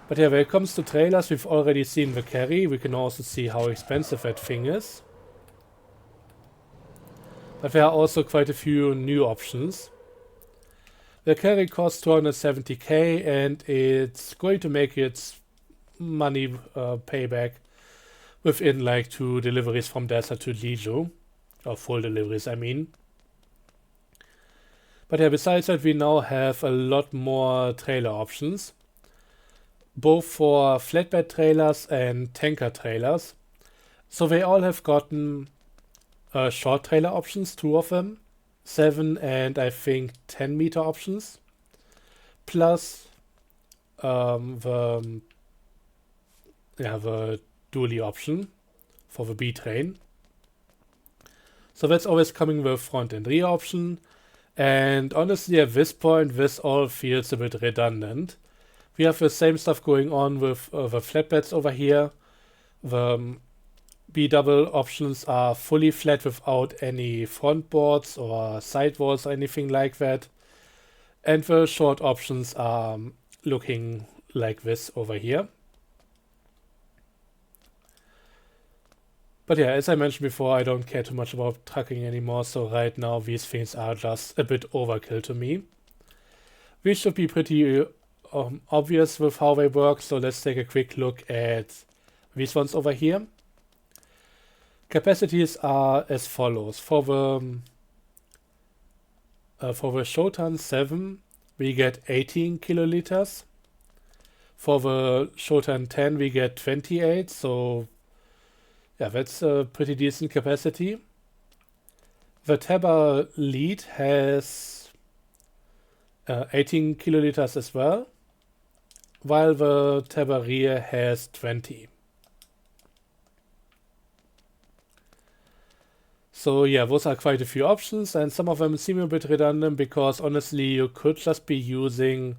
But yeah, when it comes to trailers, we've already seen the carry. We can also see how expensive that thing is. But there are also quite a few new options. The carry costs 270k and it's going to make its money payback within like 2 deliveries from Desert to Lijo. Or full deliveries, I mean. But yeah, besides that, we now have a lot more trailer options. Both for flatbed trailers and tanker trailers. So they all have gotten short trailer options, 2 of them. 7 and I think 10 meter options. Plus the dually option for the B-train. So that's always coming with front and rear option. And honestly, at this point, this all feels a bit redundant. We have the same stuff going on with the flatbeds over here. The B-double options are fully flat without any front boards or sidewalls or anything like that. And the short options are looking like this over here. But yeah, as I mentioned before, I don't care too much about trucking anymore, so right now these things are just a bit overkill to me. We should be pretty obvious with how they work, so let's take a quick look at these ones over here. Capacities are as follows. For the Shotan 7, we get 18 kiloliters. For the Shotan 10, we get 28, so yeah, that's a pretty decent capacity. The Tabber lead has 18 kiloliters as well, while the Tabber rear has 20. So yeah, those are quite a few options, and some of them seem a bit redundant because honestly you could just be using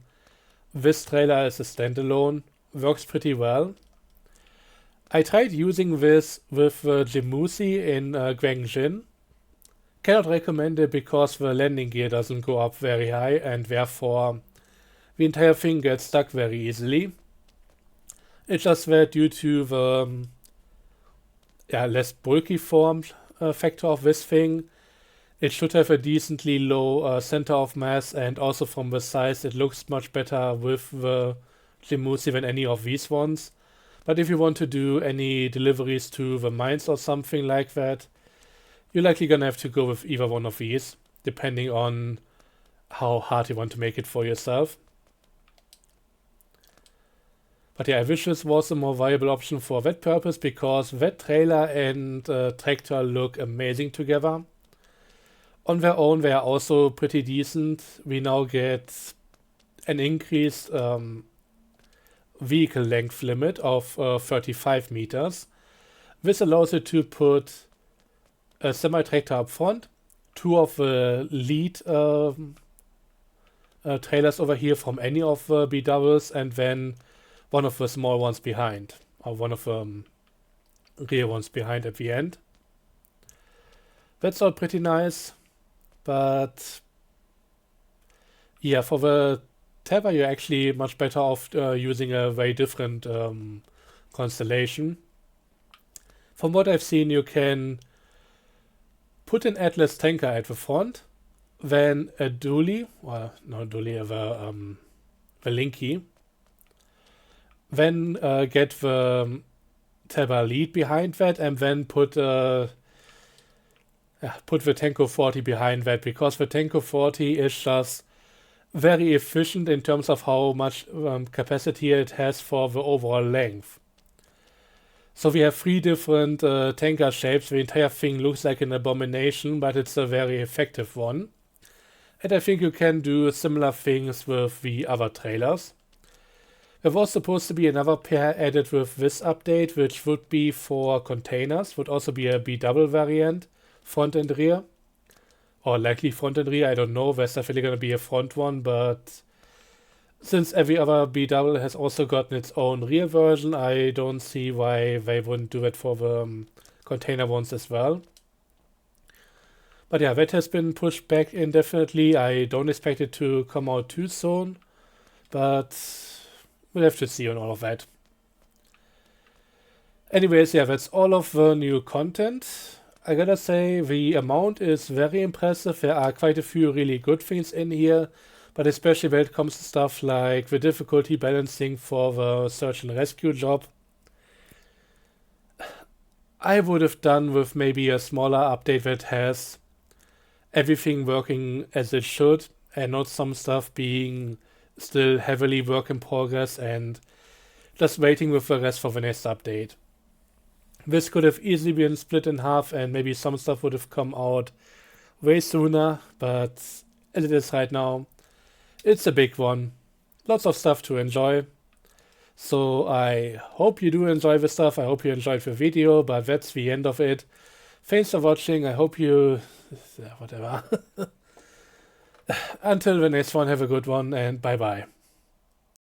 this trailer as a standalone. Works pretty well. I tried using this with the Jimusi in Guangjin. Cannot recommend it because the landing gear doesn't go up very high and therefore the entire thing gets stuck very easily. It's just that due to the less bulky form factor of this thing, it should have a decently low center of mass, and also from the size it looks much better with the Jimusi than any of these ones. But if you want to do any deliveries to the mines or something like that, you're likely gonna have to go with either one of these, depending on how hard you want to make it for yourself. But yeah, I wish this was a more viable option for that purpose, because that trailer and tractor look amazing together. On their own, they are also pretty decent. We now get an increased vehicle length limit of 35 meters. This allows you to put a semi-tractor up front, two of the lead trailers over here from any of the B doubles, and then one of the small ones behind, or one of the rear ones behind at the end. That's all pretty nice, but yeah, for the Tether you're actually much better off using a very different constellation. From what I've seen, you can put an Atlas tanker at the front, then a dually, well, not dually, the Linky, then get the Tether lead behind that, and then put the Tenko 40 behind that, because the Tenko 40 is just very efficient in terms of how much capacity it has for the overall length. So we have three different tanker shapes. The entire thing looks like an abomination, but it's a very effective one. And I think you can do similar things with the other trailers. There was supposed to be another pair added with this update, which would be for containers, would also be a B double variant, front and rear. Or likely front and rear, I don't know. There's definitely going to be a front one, but since every other B double has also gotten its own rear version, I don't see why they wouldn't do it for the container ones as well. But yeah, that has been pushed back indefinitely. I don't expect it to come out too soon, but we'll have to see on all of that. Anyways, yeah, that's all of the new content. I gotta say, the amount is very impressive. There are quite a few really good things in here, but especially when it comes to stuff like the difficulty balancing for the search and rescue job. I would have done with maybe a smaller update that has everything working as it should, and not some stuff being still heavily work in progress and just waiting with the rest for the next update. This could have easily been split in half, and maybe some stuff would have come out way sooner, but as it is right now, it's a big one. Lots of stuff to enjoy. So I hope you do enjoy the stuff. I hope you enjoyed the video, but that's the end of it. Thanks for watching. I hope you... whatever. Until the next one, have a good one, and bye-bye.